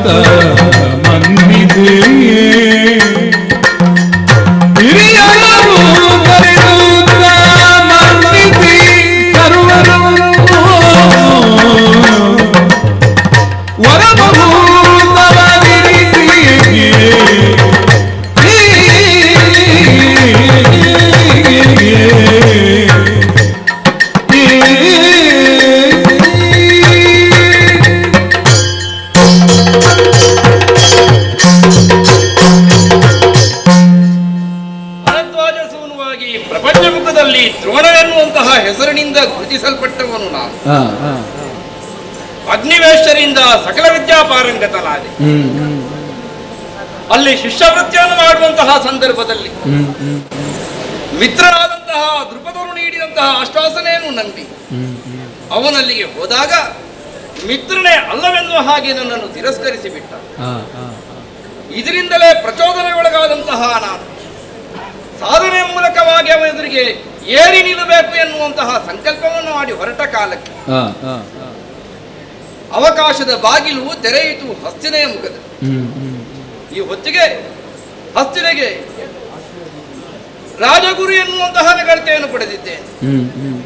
ಮನ್ನಿದೆ ಹಿರಿಯರು ಕರೆಯುತ್ತ ಮನ್ನಿಸಿ ಕರುವರು ಪ್ರಪಂಚಮುಖದಲ್ಲಿ ದ್ರೋಣನೆನ್ನುವಂತಹ ಹೆಸರಿನಿಂದ ಗುರುತಿಸಲ್ಪಟ್ಟವನು ನಾನು. ಅಗ್ನಿವೇಶರಿಂದ ಸಕಲ ವಿದ್ಯಾಪಾರಂಗತನಾದೆ. ಅಲ್ಲಿ ಶಿಷ್ಯವೃತ್ತಿಯನ್ನು ಮಾಡುವಂತಹ ಸಂದರ್ಭದಲ್ಲಿ ಮಿತ್ರನಾದಂತಹ ದೃಪದನು ನೀಡಿದಂತಹ ಆಶ್ವಾಸನೆಯನ್ನು ನಂಬಿ ಅವನಲ್ಲಿಗೆ ಹೋದಾಗ ಮಿತ್ರನೇ ಅಲ್ಲವೆನ್ನುವ ಹಾಗೆ ನನ್ನನ್ನು ತಿರಸ್ಕರಿಸಿ ಬಿಟ್ಟ. ಇದರಿಂದಲೇ ಪ್ರಚೋದನೆಗೊಳಗಾದಂತಹ ನಾನು ಸಾಧನೆಯ ಮೂಲಕವಾಗಿ ಅವನ ಎದುರಿಗೆ ಏರಿ ನಿಲ್ಲಬೇಕು ಎನ್ನುವಂತಹ ಸಂಕಲ್ಪವನ್ನು ಮಾಡಿ ಹೊರಟ ಕಾಲಕ್ಕೆ ಅವಕಾಶದ ಬಾಗಿಲು ತೆರೆಯಿತು ಹಸ್ತಿನೆಯ ಮುಖದಲ್ಲಿ. ಈ ಹೊತ್ತಿಗೆ ಹಸ್ತಿನೆಗೆ ರಾಜಗುರು ಎನ್ನುವಂತಹ ನಗರತೆಯನ್ನು ಪಡೆದಿದ್ದೇನೆ.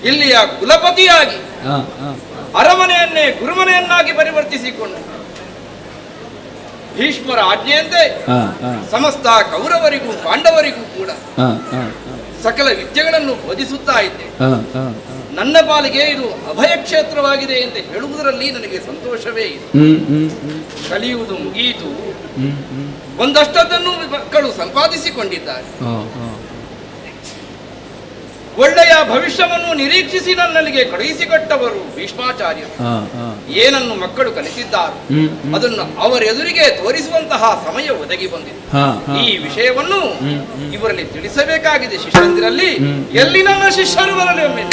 ಇಲ್ಲಿಯ ಕುಲಪತಿಯಾಗಿ ಅರಮನೆಯನ್ನೇ ಗುರುಮನೆಯನ್ನಾಗಿ ಪರಿವರ್ತಿಸಿಕೊಂಡು ಭೀಷ್ಮರ ಆಜ್ಞೆಯಂತೆ ಸಮಸ್ತ ಕೌರವರಿಗೂ ಪಾಂಡವರಿಗೂ ಕೂಡ ಸಕಲ ವಿದ್ಯೆಗಳನ್ನು ಬೋಧಿಸುತ್ತಾ ಇದ್ದೆ. ನನ್ನ ಪಾಲಿಗೆ ಇದು ಅಭಯ ಕ್ಷೇತ್ರವಾಗಿದೆ ಅಂತ ಹೇಳುವುದರಲ್ಲಿ ನನಗೆ ಸಂತೋಷವೇ ಇದೆ. ಕಲಿಯುವುದು ಮುಗಿಯಿತು, ಒಂದಷ್ಟನ್ನು ಮಕ್ಕಳು ಸಂಪಾದಿಸಿಕೊಂಡಿದ್ದಾರೆ. ಒಳ್ಳೆಯ ಭವಿಷ್ಯವನ್ನು ನಿರೀಕ್ಷಿಸಿ ನನ್ನಲ್ಲಿಗೆ ಕಳುಹಿಸಿಕೊಟ್ಟವರು ಭೀಷ್ಮಾಚಾರ್ಯರು. ಏನನ್ನು ಮಕ್ಕಳು ಕಲಿತಿದ್ದಾರೆ ಅದನ್ನು ಅವರೆದುರಿಗೆ ತೋರಿಸುವಂತಹ ಸಮಯ ಒದಗಿ ಬಂದಿದೆ. ಈ ವಿಷಯವನ್ನು ಇವರಲ್ಲಿ ತಿಳಿಸಬೇಕಾಗಿದೆ. ಶಿಷ್ಯಂದಿರಲ್ಲಿ ಎಲ್ಲಿ ನನ್ನ ಶಿಷ್ಯರು ಬರಲಿ ಒಮ್ಮೆ.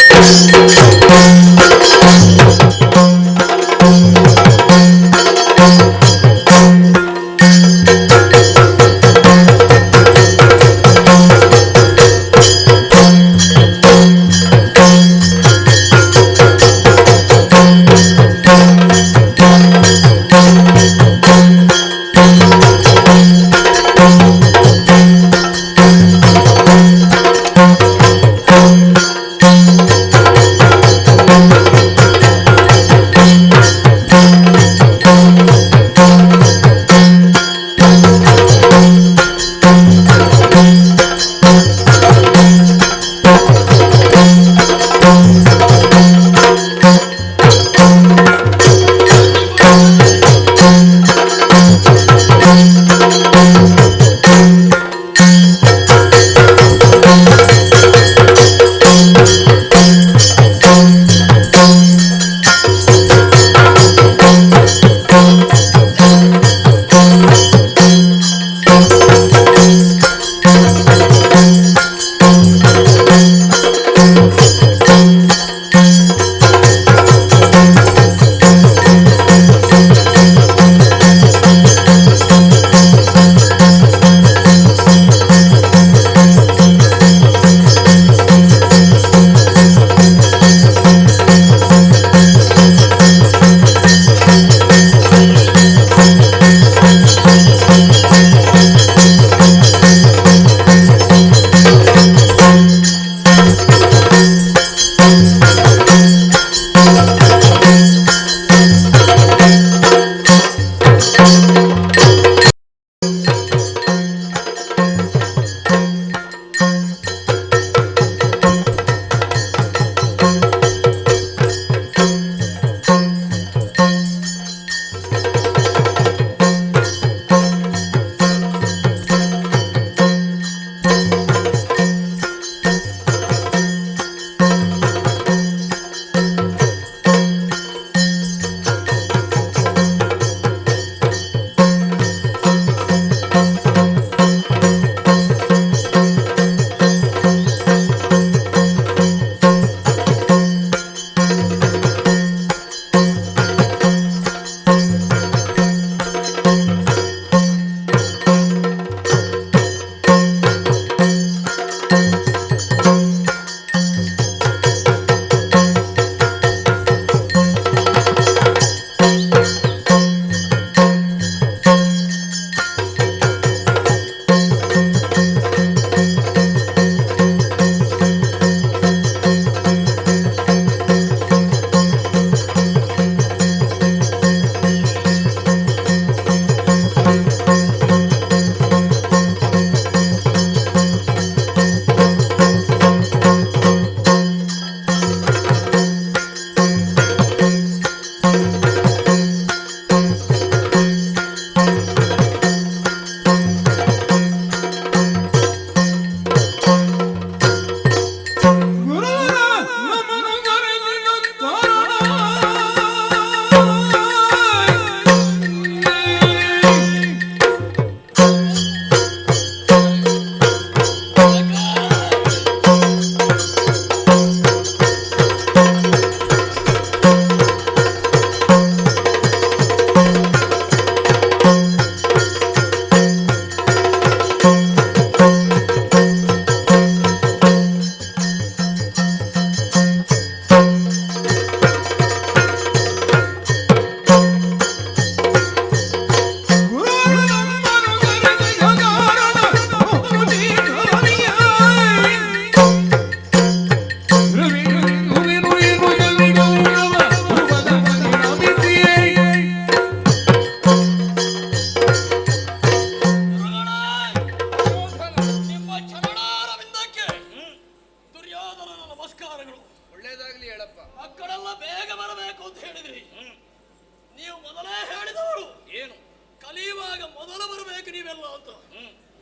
ಬಂದಾಗ ಮೊದಲು ಬರಬೇಕು ನೀವೆಲ್ಲ ಅಂತ.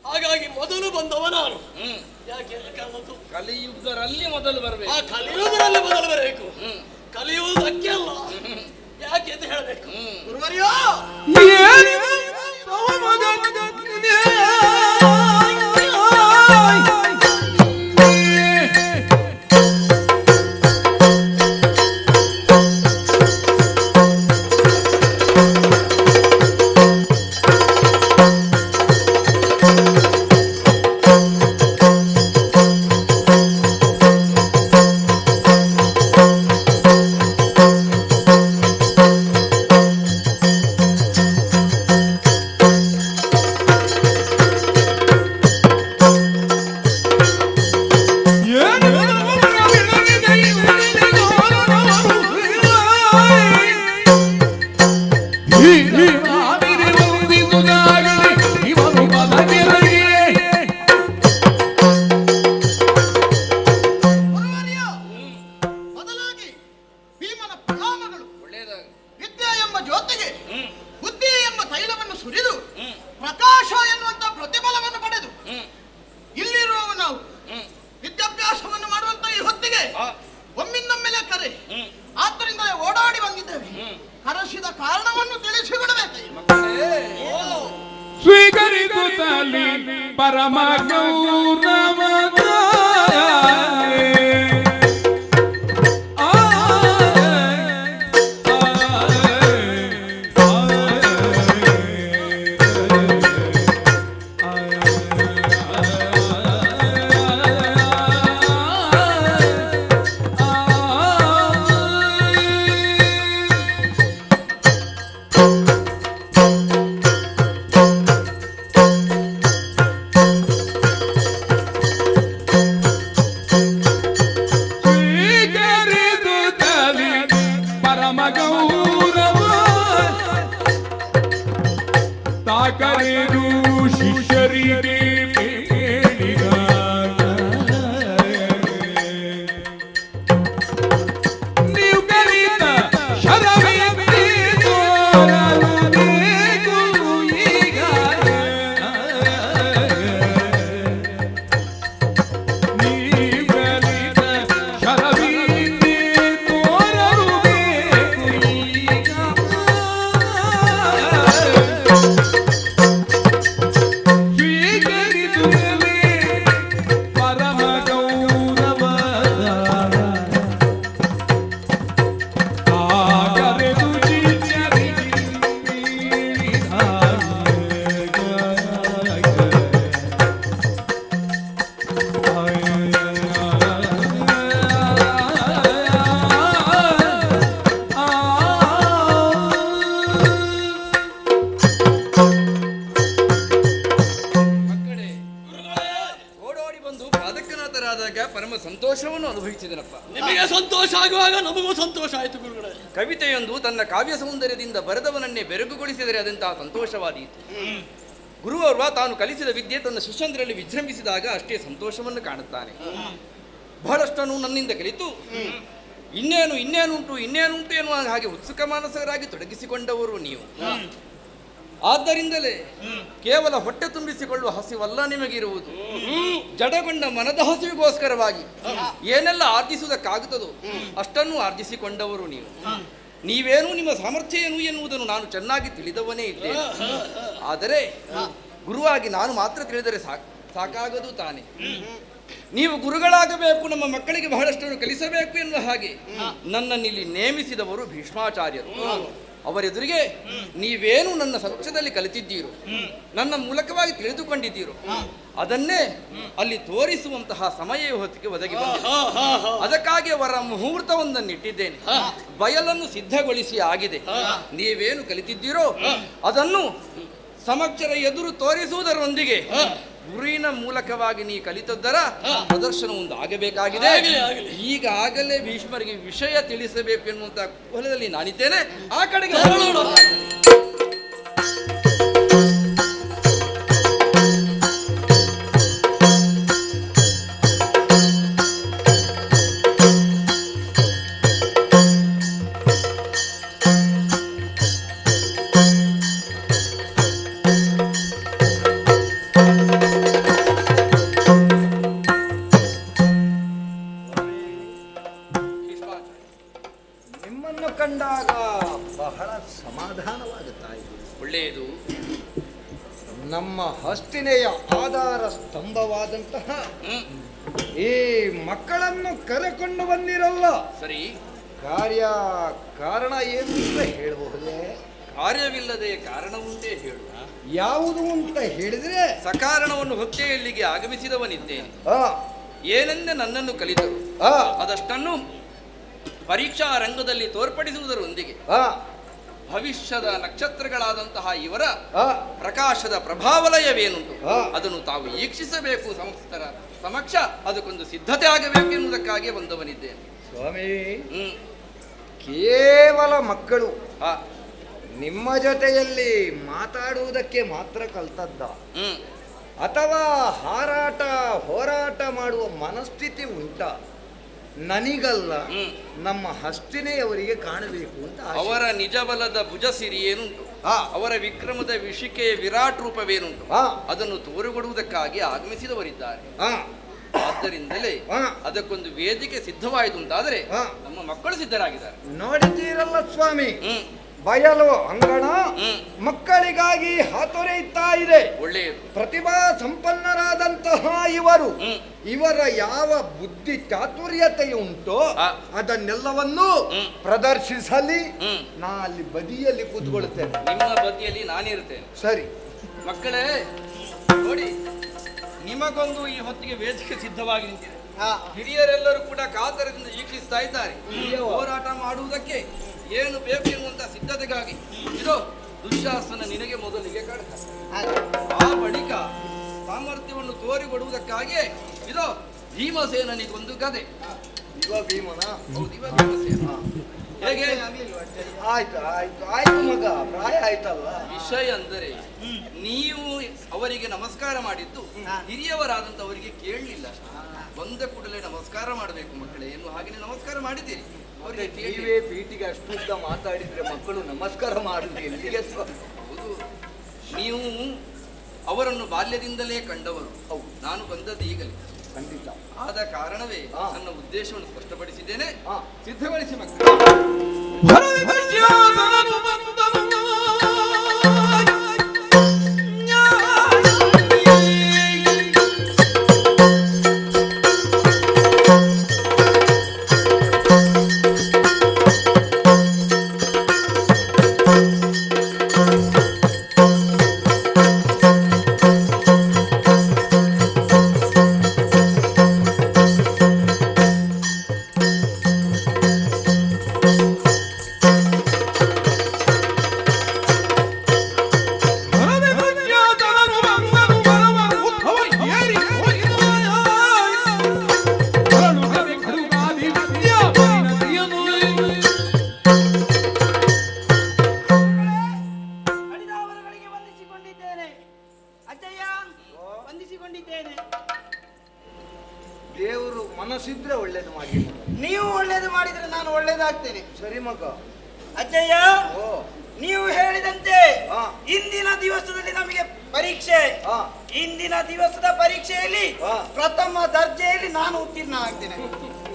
ಹಾಗಾಗಿ ಮೊದಲು ಬಂದವ ನಾನು. ಯಾಕೆ ಕಲಿತು ಕಲಿಯುವುದರಲ್ಲಿ ಮೊದಲು ಬರಬೇಕು. ಕಲಿಯುವುದರಲ್ಲಿ ಮೊದಲು ಬರಬೇಕು. ಕಲಿಯುವುದಕ್ಕೆ ಅಲ್ಲ, ಯಾಕೆ ಅಂತ ಹೇಳಬೇಕು. ಗುರುವರ್ಯೋ ಸ್ವೀಕರಿಸುತ್ತಲಿ ಪರಮ ಗೌರವದ ಕರೆದು ಶಿಷ್ಯರಿಗೆ ನೀವು ಕಲಿತ ಶರವೇ ತೋರಬೇಕು ಈಗ ನೀವು ಕಲಿತ ಶರವೇ ತೋರಬೇಕು ಈಗ ಪರಮ ಸಂತೋಷವನ್ನು ಅನುಭವಿಸಿದನಪ್ಪ. ನಿಮಗೆ ಸಂತೋಷ ಆಗುವಾಗ ನಮಗೂ ಸಂತೋಷ ಆಯಿತು ಗುರುಗಳೇ. ಕವಿತೆಯೊಂದು ತನ್ನ ಕಾವ್ಯ ಸೌಂದರ್ಯದಿಂದ ಬರೆದವನನ್ನೇ ಬೆರಗುಗೊಳಿಸಿದರೆ ಅದಂತಹ ಸಂತೋಷವಾದೀತು. ಗುರುವರ್ವ ತಾನು ಕಲಿಸಿದ ವಿದ್ಯೆ ತನ್ನ ಶಿಷ್ಯಂದರಲ್ಲಿ ವಿಜೃಂಭಿಸಿದಾಗ ಅಷ್ಟೇ ಸಂತೋಷವನ್ನು ಕಾಣುತ್ತಾನೆ. ಬಹಳಷ್ಟನ್ನು ನನ್ನಿಂದ ಕಲಿತು ಇನ್ನೇನುಂಟು ಎನ್ನುವ ಹಾಗೆ ಉತ್ಸುಕ ಮಾನಸರಾಗಿ ತೊಡಗಿಸಿಕೊಂಡವರು ನೀವು. ಆದ್ದರಿಂದಲೇ ಕೇವಲ ಹೊಟ್ಟೆ ತುಂಬಿಸಿಕೊಳ್ಳುವ ಹಸಿವಲ್ಲ ನಿಮಗಿರುವುದು, ಜಡಗೊಂಡ ಮನದ ಹಸಿವಿಗೋಸ್ಕರವಾಗಿ ಏನೆಲ್ಲ ಆರ್ಜಿಸುವುದಕ್ಕಾಗುತ್ತದೋ ಅಷ್ಟನ್ನು ಆರ್ಜಿಸಿಕೊಂಡವರು ನೀವು. ನೀವೇನು, ನಿಮ್ಮ ಸಾಮರ್ಥ್ಯ ಏನು ಎನ್ನುವುದನ್ನು ನಾನು ಚೆನ್ನಾಗಿ ತಿಳಿದವನೇ ಇದ್ದೇನೆ. ಆದರೆ ಗುರುವಾಗಿ ನಾನು ಮಾತ್ರ ತಿಳಿದರೆ ಸಾಕಾಗದು ತಾನೆ. ನೀವು ಗುರುಗಳಾಗಬೇಕು, ನಮ್ಮ ಮಕ್ಕಳಿಗೆ ಬಹಳಷ್ಟನ್ನು ಕಲಿಸಬೇಕು ಎನ್ನುವ ಹಾಗೆ ನನ್ನನ್ನಿಲ್ಲಿ ನೇಮಿಸಿದವರು ಭೀಷ್ಮಾಚಾರ್ಯರು. ಅವರೆದುರಿಗೆ ನೀವೇನು ನನ್ನ ಸಮಕ್ಷದಲ್ಲಿ ಕಲಿತಿದ್ದೀರೋ, ನನ್ನ ಮೂಲಕವಾಗಿ ತಿಳಿದುಕೊಂಡಿದ್ದೀರೋ ಅದನ್ನೇ ಅಲ್ಲಿ ತೋರಿಸುವಂತಹ ಸಮಯ ಹೊತ್ತಿಗೆ ಒದಗಿ ಬಂದಿದೆ. ಅದಕ್ಕಾಗಿ ಅವರ ಮುಹೂರ್ತವೊಂದನ್ನಿಟ್ಟಿದ್ದೇನೆ. ಬಯಲನ್ನು ಸಿದ್ಧಗೊಳಿಸಿ ಆಗಿದೆ. ನೀವೇನು ಕಲಿತಿದ್ದೀರೋ ಅದನ್ನು ಸಮಕ್ಷರ ಎದುರು ತೋರಿಸುವುದರೊಂದಿಗೆ ಗುರುವಿನ ಮೂಲಕವಾಗಿ ನೀ ಕಲಿತದ್ದರ ಪ್ರದರ್ಶನ ಒಂದು ಆಗಬೇಕಾಗಿದೆ. ಈಗಾಗಲೇ ಭೀಷ್ಮರಿಗೆ ವಿಷಯ ತಿಳಿಸಬೇಕು ಎನ್ನುವಂತ ಹೊಲದಲ್ಲಿ ನಾನಿದ್ದೇನೆ. ಆ ಕಡೆಗೆ ನಮ್ಮ ಹಸ್ತಿನೆಯ ಆಧಾರ ಸ್ತಂಭವಾದಂತಹ ಹ್ಮ್ ಈ ಮಕ್ಕಳನ್ನು ಕರೆಕೊಂಡು ಬಂದಿರಲ್ಲ. ಸರಿ. ಕಾರಣ ಏನು ಅಂತ ಹೇಳಬಹುದೇ? ಕಾರ್ಯವಿಲ್ಲದೆ ಕಾರಣವುಂಟೇ ಹೇಳು. ಯಾವುದು ಅಂತ ಹೇಳಿದ್ರೆ ಸಕಾರಣವನ್ನು ಹೊತ್ತೇ ಇಲ್ಲಿಗೆ ಆಗಮಿಸಿದವನಿದ್ದೇನೆ. ಆ ಏನೆಂದೇ ನನ್ನನ್ನು ಕಲಿತರು ಆ ಅದಷ್ಟನ್ನು ಪರೀಕ್ಷಾ ರಂಗದಲ್ಲಿ ತೋರ್ಪಡಿಸುವುದರೊಂದಿಗೆ ಆ ಭವಿಷ್ಯದ ನಕ್ಷತ್ರಗಳಾದಂತಹ ಇವರ ಆ ಪ್ರಕಾಶದ ಪ್ರಭಾವಲಯವೇನುಂಟು ಆ. ಅದನ್ನು ತಾವು ಈಕ್ಷಿಸಬೇಕು. ಸಂಸ್ಥರ ಸಮಕ್ಷ ಅದಕ್ಕೊಂದು ಸಿದ್ಧತೆ ಆಗಬೇಕು ಎನ್ನುವುದಕ್ಕಾಗಿ ಬಂದವನಿದ್ದೇನೆ. ಸ್ವಾಮಿ, ಹ್ಮ್ ಕೇವಲ ಮಕ್ಕಳು ಆ, ನಿಮ್ಮ ಜೊತೆಯಲ್ಲಿ ಮಾತಾಡುವುದಕ್ಕೆ ಮಾತ್ರ ಕಲ್ತದ್ದ, ಹ್ಮ್ ಅಥವಾ ಹಾರಾಟ ಹೋರಾಟ ಮಾಡುವ ಮನಸ್ಥಿತಿ ಉಂಟ? ನನಗಲ್ಲ, ಹ್ಮ್ ನಮ್ಮ ಹಸ್ತಿನೆಯವರಿಗೆ ಕಾಣಬೇಕು ಅಂತ ಆಸೆ. ಅವರ ನಿಜಬಲದ ಭುಜಸಿರಿ ಏನುಂಟು, ಆ. ಅವರ ವಿಕ್ರಮದ ವಿಷಿಕೆಯ ವಿರಾಟ್ ರೂಪವೇನುಂಟು, ಆ. ಅದನ್ನು ತೋರಿಕೊಡುವುದಕ್ಕಾಗಿ ಆಗಮಿಸಿದವರಿದ್ದಾರೆ. ಆ, ಆದ್ದರಿಂದಲೇ ಆ. ಅದಕ್ಕೊಂದು ವೇದಿಕೆ ಸಿದ್ಧವಾಯಿತು ಅಂತಾದರೆ ಆ. ನಮ್ಮ ಮಕ್ಕಳು ಸಿದ್ಧರಾಗಿದ್ದಾರೆ. ನೋಡಿದ್ದೀರಲ್ಲ ಸ್ವಾಮಿ, ಹ್ಮ್ ಬಯಲು ಅಂಗಣ ಹ್ಮ್ ಮಕ್ಕಳಿಗಾಗಿ ಹಾತೊರೆಯುತ್ತಾ ಇದೆ. ಒಳ್ಳೆಯದು. ಪ್ರತಿಭಾ ಸಂಪನ್ನರಾದಂತಹ ಇವರು, ಹ್ಮ್ ಇವರ ಯಾವ ಬುದ್ಧಿ ಚಾತುರ್ಯತೆ ಉಂಟೋ ಆ. ಅದನ್ನೆಲ್ಲವನ್ನು ಹ್ಮ್. ಪ್ರದರ್ಶಿಸಲಿ. ಹ್ಮ್ ನಾ ಅಲ್ಲಿ ಬದಿಯಲ್ಲಿ ಕೂತ್ಕೊಳ್ತೇನೆ. ನಿಮ್ಮ ಬದಿಯಲ್ಲಿ ನಾನಿರ್ತೇನೆ. ಸರಿ. ಮಕ್ಕಳೇ ನೋಡಿ, ನಿಮಗೊಂದು ಈ ಹೊತ್ತಿಗೆ ವೇದಿಕೆ ಸಿದ್ಧವಾಗಿ ನಿಂತಿದೆ. ಹಿರಿಯರೆಲ್ಲರೂ ಕೂಡ ಕಾತರದಿಂದ ವೀಕ್ಷಿಸ್ತಾ ಇದ್ದಾರೆ. ಹೋರಾಟ ಮಾಡುವುದಕ್ಕೆ ಏನು ಬೇಕು ಎನ್ನುವಂತ ಸಿದ್ಧತೆಗಾಗಿ ಇದು ದುಶ್ಯಾಸನ ನಿನಗೆ ಮೊದಲಿಗೆ ಕಡತ, ಆ ಬಳಿಕ ಸಾಮರ್ಥ್ಯವನ್ನು ತೋರಿಕೊಡುವುದಕ್ಕಾಗಿ ಇದು ಭೀಮಸೇನನಿಗೊಂದು ಗದೆ. ಇವ ಭೀಮನ? ಹೌದು, ಇವ ಭೀಮಸೇನ. ಹೇಗೆ ಆಯ್ತು ಆಯ್ತು ಆಯ್ತು ಮಗ, ಪ್ರಾಯ ಆಯ್ತಲ್ಲ. ವಿಷಯ ಅಂದರೆ ನೀವು ಅವರಿಗೆ ನಮಸ್ಕಾರ ಮಾಡಿದ್ದು ಹಿರಿಯವರಾದಂತವರಿಗೆ ಕೇಳಲಿಲ್ಲ. ಬಂದ ಕೂಡಲೇ ನಮಸ್ಕಾರ ಮಾಡಬೇಕು ಮಕ್ಕಳೇ ಏನು ಹಾಗೆ ನಮಸ್ಕಾರ ಮಾಡಿದ್ದೀರಿ ಅವರಿಗೆ ಕೇಳಿ. ನೀವೇ ಪೀಟಿಗೆ ಅಷ್ಟುದ್ದ ಮಾತಾಡಿದ್ರೆ ಮಕ್ಕಳು ನಮಸ್ಕಾರ ಮಾಡುದು ಎಲ್ಲಿಗೆ? ಹೌದು, ನೀವು ಅವರನ್ನು ಬಾಲ್ಯದಿಂದಲೇ ಕಂಡವರು. ಹೌದು. ನಾನು ಬಂದದ್ದು ಈಗಲೇ. ಖಂಡಿತ. ಆದ ಕಾರಣವೇ ಆ. ನನ್ನ ಉದ್ದೇಶವನ್ನು ಸ್ಪಷ್ಟಪಡಿಸಿದ್ದೇನೆ. ಆ. ಸಿದ್ಧಗೊಳಿಸಿ ಮಕ್ಕಳು. ಅಡಿದಾವರುಗಳಿಗೆ ವಂದಿಸಿಕೊಂಡಿದ್ದೇನೆ. ಅಜ್ಜಯ್ಯ, ವಂದಿಸಿಕೊಂಡಿದ್ದೇನೆ. ದೇವರು ಮನಸ್ಸಿದ್ರೆ ಒಳ್ಳೇದು ಮಾಡಿ. ನೀವು ಒಳ್ಳೇದು ಮಾಡಿದ್ರೆ ನಾನು ಒಳ್ಳೇದಾಗ್ತೇನೆ. ಸರಿ ಮಗ. ಅಜ್ಜಯ್ಯ, ಓ ನೀವು ಹೇಳಿದಂತೆ ಆ. ಇಂದಿನ ದಿವಸದಲ್ಲಿ ನಮಗೆ ಪರೀಕ್ಷೆ. ಆ. ಇಂದಿನ ದಿವಸದ ಪರೀಕ್ಷೆಯಲ್ಲಿ ಆ. ಪ್ರಥಮ ದರ್ಜೆಯಲ್ಲಿ ನಾನು ಉತ್ತೀರ್ಣ ಆಗ್ತೇನೆ.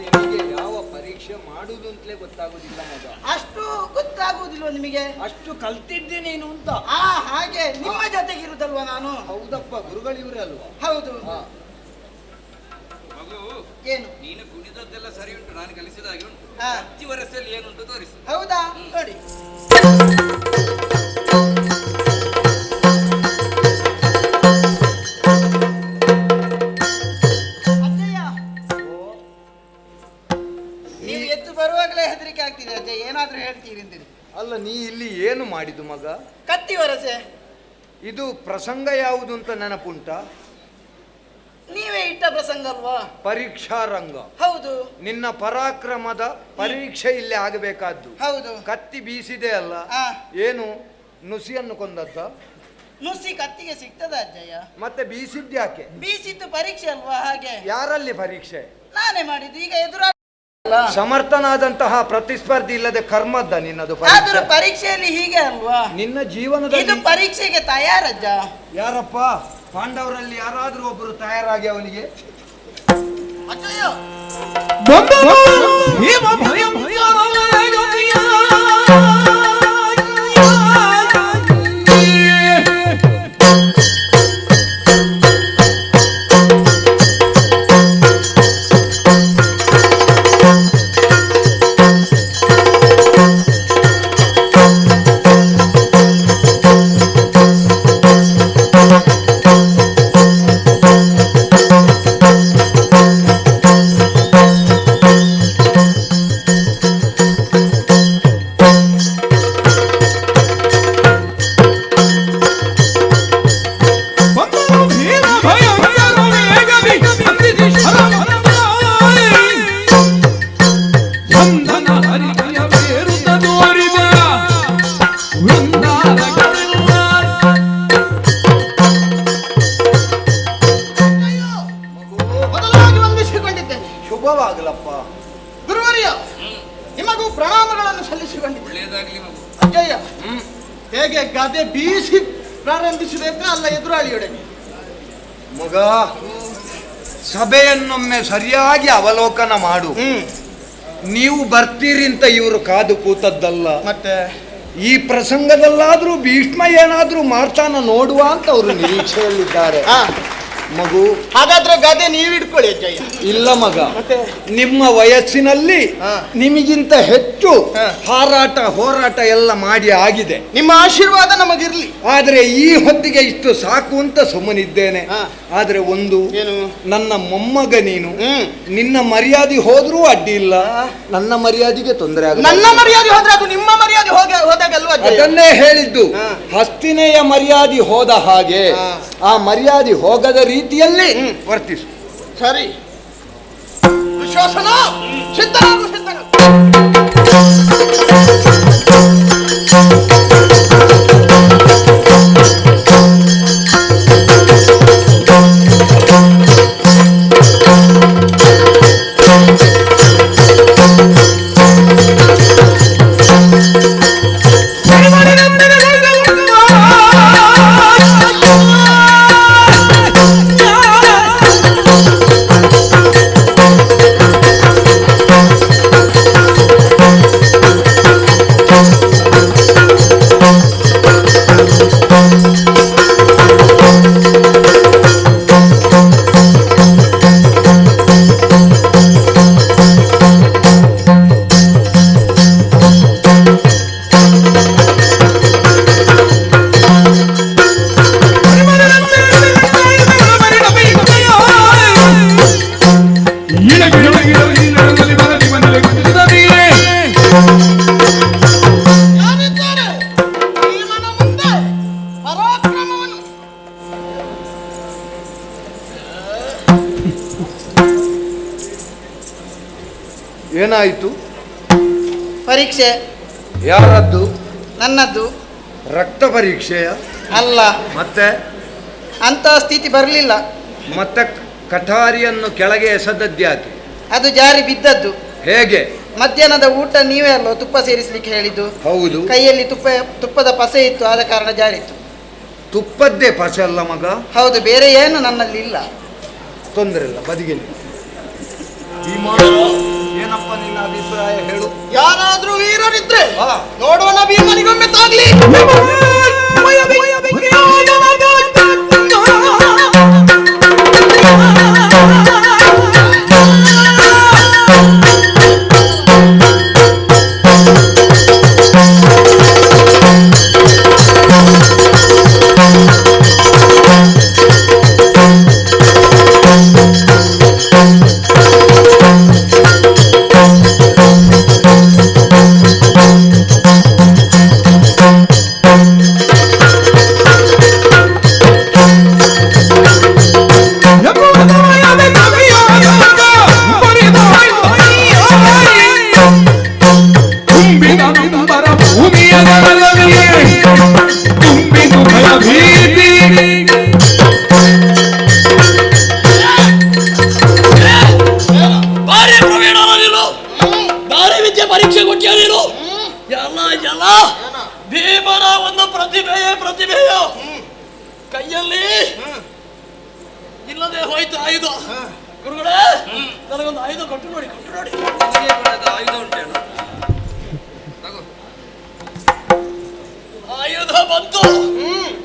ನಿನಗೆ ಯಾವ ಪರೀಕ್ಷೆ ಮಾಡುದು ಅಂತಲೇ ಗೊತ್ತಾಗುದಿಲ್ಲ ಮಗ. ಅಷ್ಟು ಗೊತ್ತಾಗುವುದಿಲ್ವ ನಿಮಗೆ? ಅಷ್ಟು ಕಲ್ತಿದ್ದೆ ನೀನು ಅಂತ. ಹಾಗೆ ನಿಮ್ಮ ಜೊತೆಗಿರುದಲ್ವಾ ನಾನು? ಹೌದಪ್ಪ, ಗುರುಗಳಿವ್ರೆ ಅಲ್ವಾ? ಹೌದು. ಆ. ಮಗು, ಏನು? ನೀನು ಕುಣಿದದ್ದೆಲ್ಲ ಸರಿ ಉಂಟು, ನಾನು ಕಲಿಸಿದ ಹಾಗೆ ಉಂಟು. ಆ. ಪ್ರತಿ ವರ್ಷದಲ್ಲಿ ಏನುಂಟು ತೋರಿಸು. ಹೌದಾ? ನೋಡಿ. ಅಜ್ಜಯ್ಯ, ನೀವು ಎದ್ದು ಬರುವಾಗಲೇ ಹೆದರಿಕೆ ಆಗ್ತಿದೆ ಅಜ್ಜ. ಏನಾದ್ರೂ ಹೇಳ್ತೀರಿ ಅಂತೀರಿ? ಅಲ್ಲ, ನೀ ಇಲ್ಲಿ ಏನು ಮಾಡಿದು ಮಗ? ಕತ್ತಿ ವರಸೆ. ಇದು ಪ್ರಸಂಗ ಯಾವುದು ಅಂತ ನೆನಪುಂಟ? ನೀವೇ ಇಟ್ಟ ಪ್ರಸಂಗ ಅಲ್ವಾ? ಪರೀಕ್ಷಾ ರಂಗ. ಹೌದು ನಿನ್ನ ಪರಾಕ್ರಮದ ಪರೀಕ್ಷೆ ಇಲ್ಲಿ ಆಗಬೇಕಾದ್ದು. ಹೌದು. ಕತ್ತಿ ಬೀಸಿದೆ ಅಲ್ಲ, ಆ. ಏನು ನುಸಿಯನ್ನು ಕೊಂದದ್ದ? ನುಸಿ ಕತ್ತಿಗೆ ಸಿಗ್ತದ ಅಜ್ಜಯ್ಯ? ಮತ್ತೆ ಬೀಸಿದ್ಯಾಕೆ? ಬೀಸಿದ್ದು ಪರೀಕ್ಷೆ ಅಲ್ವಾ? ಹಾಗೆ ಯಾರಲ್ಲಿ ಪರೀಕ್ಷೆ? ನಾನೇ ಮಾಡಿದ್ದು. ಈಗ ಎದುರ ಸಮರ್ಥನಾದಂತಹ ಪ್ರತಿಸ್ಪರ್ಧಿ ಇಲ್ಲದೆ ಕರ್ಮದ್ದ ನಿನ್ನದು ಆದ್ರೂ ಪರೀಕ್ಷೆ? ಪರೀಕ್ಷೆಯಲ್ಲಿ ಹೀಗೆ ಅಲ್ವಾ? ನಿನ್ನ ಇದು ಜೀವನದಲ್ಲಿ ಪರೀಕ್ಷೆಗೆ ತಯಾರಜ್ಜ. ಯಾರಪ್ಪ ಪಾಂಡವರಲ್ಲಿ ಯಾರಾದ್ರೂ ಒಬ್ಬರು ತಯಾರಾಗಿ ಅವನಿಗೆ? ಅಜ್ಜಯ್ಯ, ಗದೆ ಬೀಸಿ ಪ್ರಾರಂಭಿಸಬೇಕಾ ಅಲ್ಲ ಎದುರಾಳಿಯೊಡನೆ? ಮಗ, ಸಭೆಯನ್ನೊಮ್ಮೆ ಸರಿಯಾಗಿ ಅವಲೋಕನ ಮಾಡು. ನೀವು ಬರ್ತೀರಿ ಅಂತ ಇವರು ಕಾದು ಕೂತದ್ದಲ್ಲ. ಮತ್ತೆ ಈ ಪ್ರಸಂಗದಲ್ಲಾದ್ರೂ ಭೀಷ್ಮ ಏನಾದ್ರೂ ಮಾಡ್ತಾನ ನೋಡುವ ಅಂತ ಅವರು ನಿರೀಕ್ಷೆಯಲ್ಲಿದ್ದಾರೆ. ಮಗು, ಹಾಗಾದ್ರೆ ಗದೆ ನೀವು ಇಟ್ಕೊಳ್ಳಿ ಅಜ್ಜಯ್ಯ. ಇಲ್ಲ ಮಗ, ಮತ್ತೆ ನಿಮ್ಮ ವಯಸ್ಸಿನಲ್ಲಿ ನಿಮಗಿಂತ ಹೆಚ್ಚು ಹಾರಾಟ ಹೋರಾಟ ಎಲ್ಲ ಮಾಡಿ ಆಗಿದೆ. ನಿಮ್ಮ ಆಶೀರ್ವಾದ ನಮಗಿರ್ಲಿ. ಆದ್ರೆ ಈ ಹೊತ್ತಿಗೆ ಇಷ್ಟು ಸಾಕು ಅಂತ ಸುಮ್ಮನಿದ್ದೇನೆ. ಆದ್ರೆ ಒಂದು, ಏನು? ನನ್ನ ಮೊಮ್ಮಗ ನೀನು. ನಿನ್ನ ಮರ್ಯಾದೆ ಹೋದ್ರೂ ಅಡ್ಡಿ ಇಲ್ಲ, ನನ್ನ ಮರ್ಯಾದೆಗೆ ತೊಂದರೆ ಆಗ. ನನ್ನ ಮರ್ಯಾದೆ ಹೋದ್ರೆ ಅದು ನಿಮ್ಮ ಮರ್ಯಾದೆ ಹೋದಾಗಲ್ವಾ? ಅದನ್ನೇ ಹೇಳಿದ್ದು. ಹಸ್ತಿನೆಯ ಮರ್ಯಾದೆ ಹೋದ ಹಾಗೆ ಆ ಮರ್ಯಾದೆ ಹೋಗದ ರೀತಿಯಲ್ಲಿ ವರ್ತಿಸು. ಸರಿ, ವಿಶ್ವಾಸನ ಸಿದ್ಧನಾಗು, ಸಿದ್ಧನಾಗು. ಏನಾಯಿತು? ಪರೀಕ್ಷೆ. ಯಾರದ್ದು? ನನ್ನದ್ದು. ರಕ್ತ ಪರೀಕ್ಷೆಯ? ಅಲ್ಲ. ಮತ್ತೆ ಅಂತ ಸ್ಥಿತಿ ಬರಲಿಲ್ಲ. ಮತ್ತೆ ಕಠಾರಿಯನ್ನು ಕೆಳಗೆ ಎಸೆದದ್ಯಾಕೆ? ಅದು ಜಾರಿ ಬಿದ್ದದ್ದು. ಹೇಗೆ? ಮಧ್ಯಾಹ್ನದ ಊಟ ನೀವೇ ಅಲ್ವ ತುಪ್ಪ ಸೇರಿಸಲಿಕ್ಕೆ ಹೇಳಿದ್ದು? ಹೌದು. ಕೈಯಲ್ಲಿ ತುಪ್ಪದ ಪಸೆ ಇತ್ತು, ಆದ ಕಾರಣ ಜಾರಿತ್ತು. ತುಪ್ಪದ್ದೇ ಪಸೆ ಅಲ್ಲ ಮಗ? ಹೌದು, ಬೇರೆ ಏನು ನನ್ನಲ್ಲಿ ಇಲ್ಲ. ತೊಂದರೆ ಇಲ್ಲ, ಬದಿಗೆ ಏನಪ್ಪ ನಿನ್ನ ಅಭಿಪ್ರಾಯ ಹೇಳು. ಯಾರಾದ್ರೂ ವೀರರಿದ್ರೆ ನೋಡೋಣ, ಭೀಮನಿಗೊಮ್ಮೆ ತಾಗ್ಲಿ. ಪರೀಕ್ಷೆ ಕೊಟ್ಟಿಯ ನೀನು? ಎಲ್ಲ ಎಲ್ಲ ಭೀಮನ ಒಂದು ಪ್ರತಿಭೆಯೋ ಕೈಯಲ್ಲಿ ಇಲ್ಲದೆ ಹೋಯ್ತು ಆಯುಧ. ಗುರುಗಳೇ, ನನಗೊಂದು ಆಯುಧ ಕೊಟ್ಟು ನೋಡಿ. ಆಯುಧ ಉಂಟೇನು? ಆಯುಧ ಬಂತು.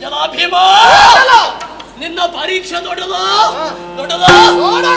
ಜನ ಭೀಮ, ನಿನ್ನ ಪರೀಕ್ಷೆ ದೊಡ್ಡದ ನೋಡೋಣ.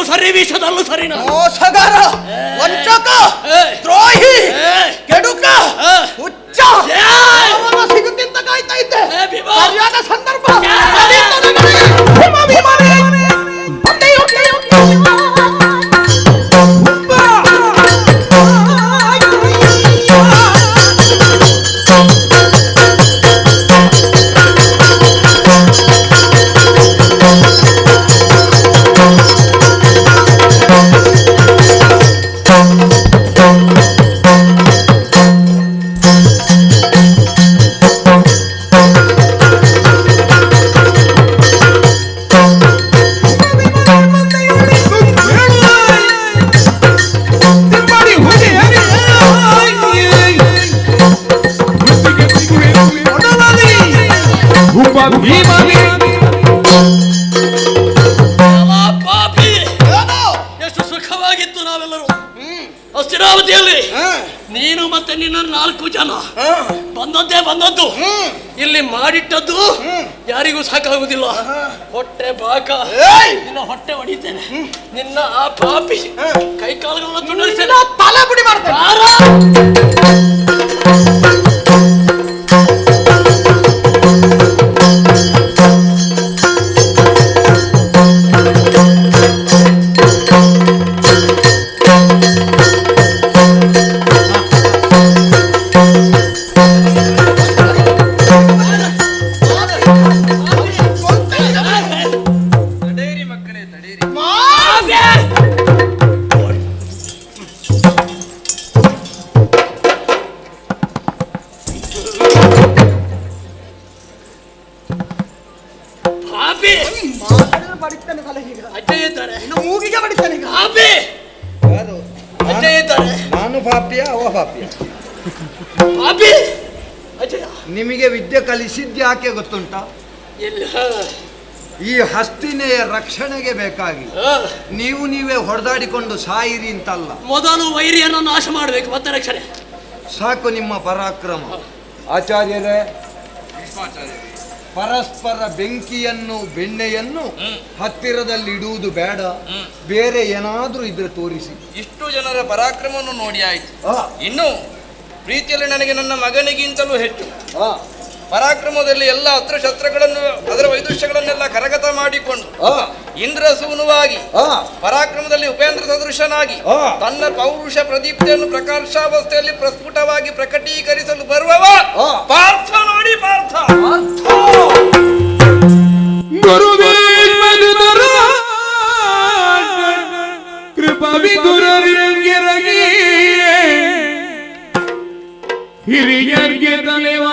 ವಿಷದಲ್ಲೂ ಸರಿ ವಿಷದಲ್ಲೂ ಸರಿ ಮೋಸಗಾರ, ವಂಚಕ, ದ್ರೋಹಿ, ಕೆಡುಕ, ಹುಚ್ಚ ಅವನು ಸಿಗುತ್ತಿಂತ ಕಾಯ್ತಾ ಇದ್ದೆ. ಸರಿಯಾದ ಸಂದರ್ಭ ಎಷ್ಟು ಸುಖವಾಗಿತ್ತು ನಾವೆಲ್ಲರೂ ಹಸ್ತಿನಾವತಿಯಲ್ಲಿ. ನೀನು ಮತ್ತೆ ನಿನ್ನ 4 ಜನ ಬಂದದ್ದು ಇಲ್ಲಿ ಮಾಡಿಟ್ಟದ್ದು ಯಾರಿಗೂ ಸಾಕಾಗುವುದಿಲ್ಲ. ಹೊಟ್ಟೆ ಬಾಕ ನಿನ್ನ ಹೊಟ್ಟೆ ಹೊಡಿತೇನೆ. ನಿನ್ನ ಆ ಪಾಪಿ ಕೈ ಕಾಲುಗಳನ್ನು ತುಂಡರಿಸ್ತೇನೆ, ತಲೆ ಪುಡಿ ಮಾಡ್ತೇನೆ. ತಡೇರಿ ಮಕ್ಕಳೇ ತಡೇರಿ. ಪಾಪಿ ಬಡಿತಾನೆ ತಲೆ ಈಗ. ಅಜ್ಜ ಇದ್ದಾರೆ, ಇನ್ನು ಮೂಗಿಗೆ ಬಡಿತಾನೆ ಈಗ. ಪಾಪಿ ಅಜ್ಜ ಇದ್ದಾರೆ. ನಾನು ಪಾಪಿಯ ಅವ ಪಾಪಿಯ? ಪಾಪಿ ಅಜ್ಜಯ್ಯ ನಿಮಗೆ ವಿದ್ಯೆ ಕಲಿಸಿದ್ದು ಯಾಕೆ ಗೊತ್ತುಂಟ? ಇಲ್ಲ. ಈ ಹಸ್ತಿನೆಯ ರಕ್ಷಣೆಗೆ ಬೇಕಾಗಿ ನೀವೇ ಹೊಡೆದಾಡಿಕೊಂಡು ಸಾಯಿರಿ ಅಂತಲ್ಲ. ಮೊದಲು ವೈರಿಯನ್ನು ನಾಶ ಮಾಡಬೇಕು, ಮತ್ತೆ ರಕ್ಷಣೆ. ಸಾಕು ನಿಮ್ಮ ಪರಾಕ್ರಮ. ಆಚಾರ್ಯರೇ, ಪರಸ್ಪರ ಬೆಂಕಿಯನ್ನು ಬೆಣ್ಣೆಯನ್ನು ಹತ್ತಿರದಲ್ಲಿ ಇಡುವುದು ಬೇಡ. ಬೇರೆ ಏನಾದ್ರೂ ಇದ್ರೆ ತೋರಿಸಿ. ಇಷ್ಟು ಜನರ ಪರಾಕ್ರಮವನ್ನು ನೋಡಿ ಆಯ್ತು. ಇನ್ನು ಪ್ರೀತಿಯಲ್ಲಿ ನನಗೆ ನನ್ನ ಮಗನಿಗಿಂತಲೂ ಹೆಚ್ಚು ಪರಾಕ್ರಮದಲ್ಲಿ ಎಲ್ಲ ಅಸ್ತ್ರಶಸ್ತ್ರಗಳನ್ನು ಅದರ ವೈದುಷ್ಯಗಳನ್ನೆಲ್ಲ ಕರಗತ ಮಾಡಿಕೊಂಡು ಇಂದ್ರಸೂನುವಾಗಿ ಪರಾಕ್ರಮದಲ್ಲಿ ಉಪೇಂದ್ರ ಸದೃಶನಾಗಿ ತನ್ನ ಪೌರುಷ ಪ್ರದೀಪ್ತಿಯನ್ನು ಪ್ರಕಾಶಾವಸ್ಥೆಯಲ್ಲಿ ಪ್ರಸ್ಫುಟವಾಗಿ ಪ್ರಕಟೀಕರಿಸಲು ಬರುವವ ಪಾರ್ಥ ನೋಡಿ, ಪಾರ್ಥ. ಹಿರಿಯರಿಗೆ ತಲೆವಾಗಿ,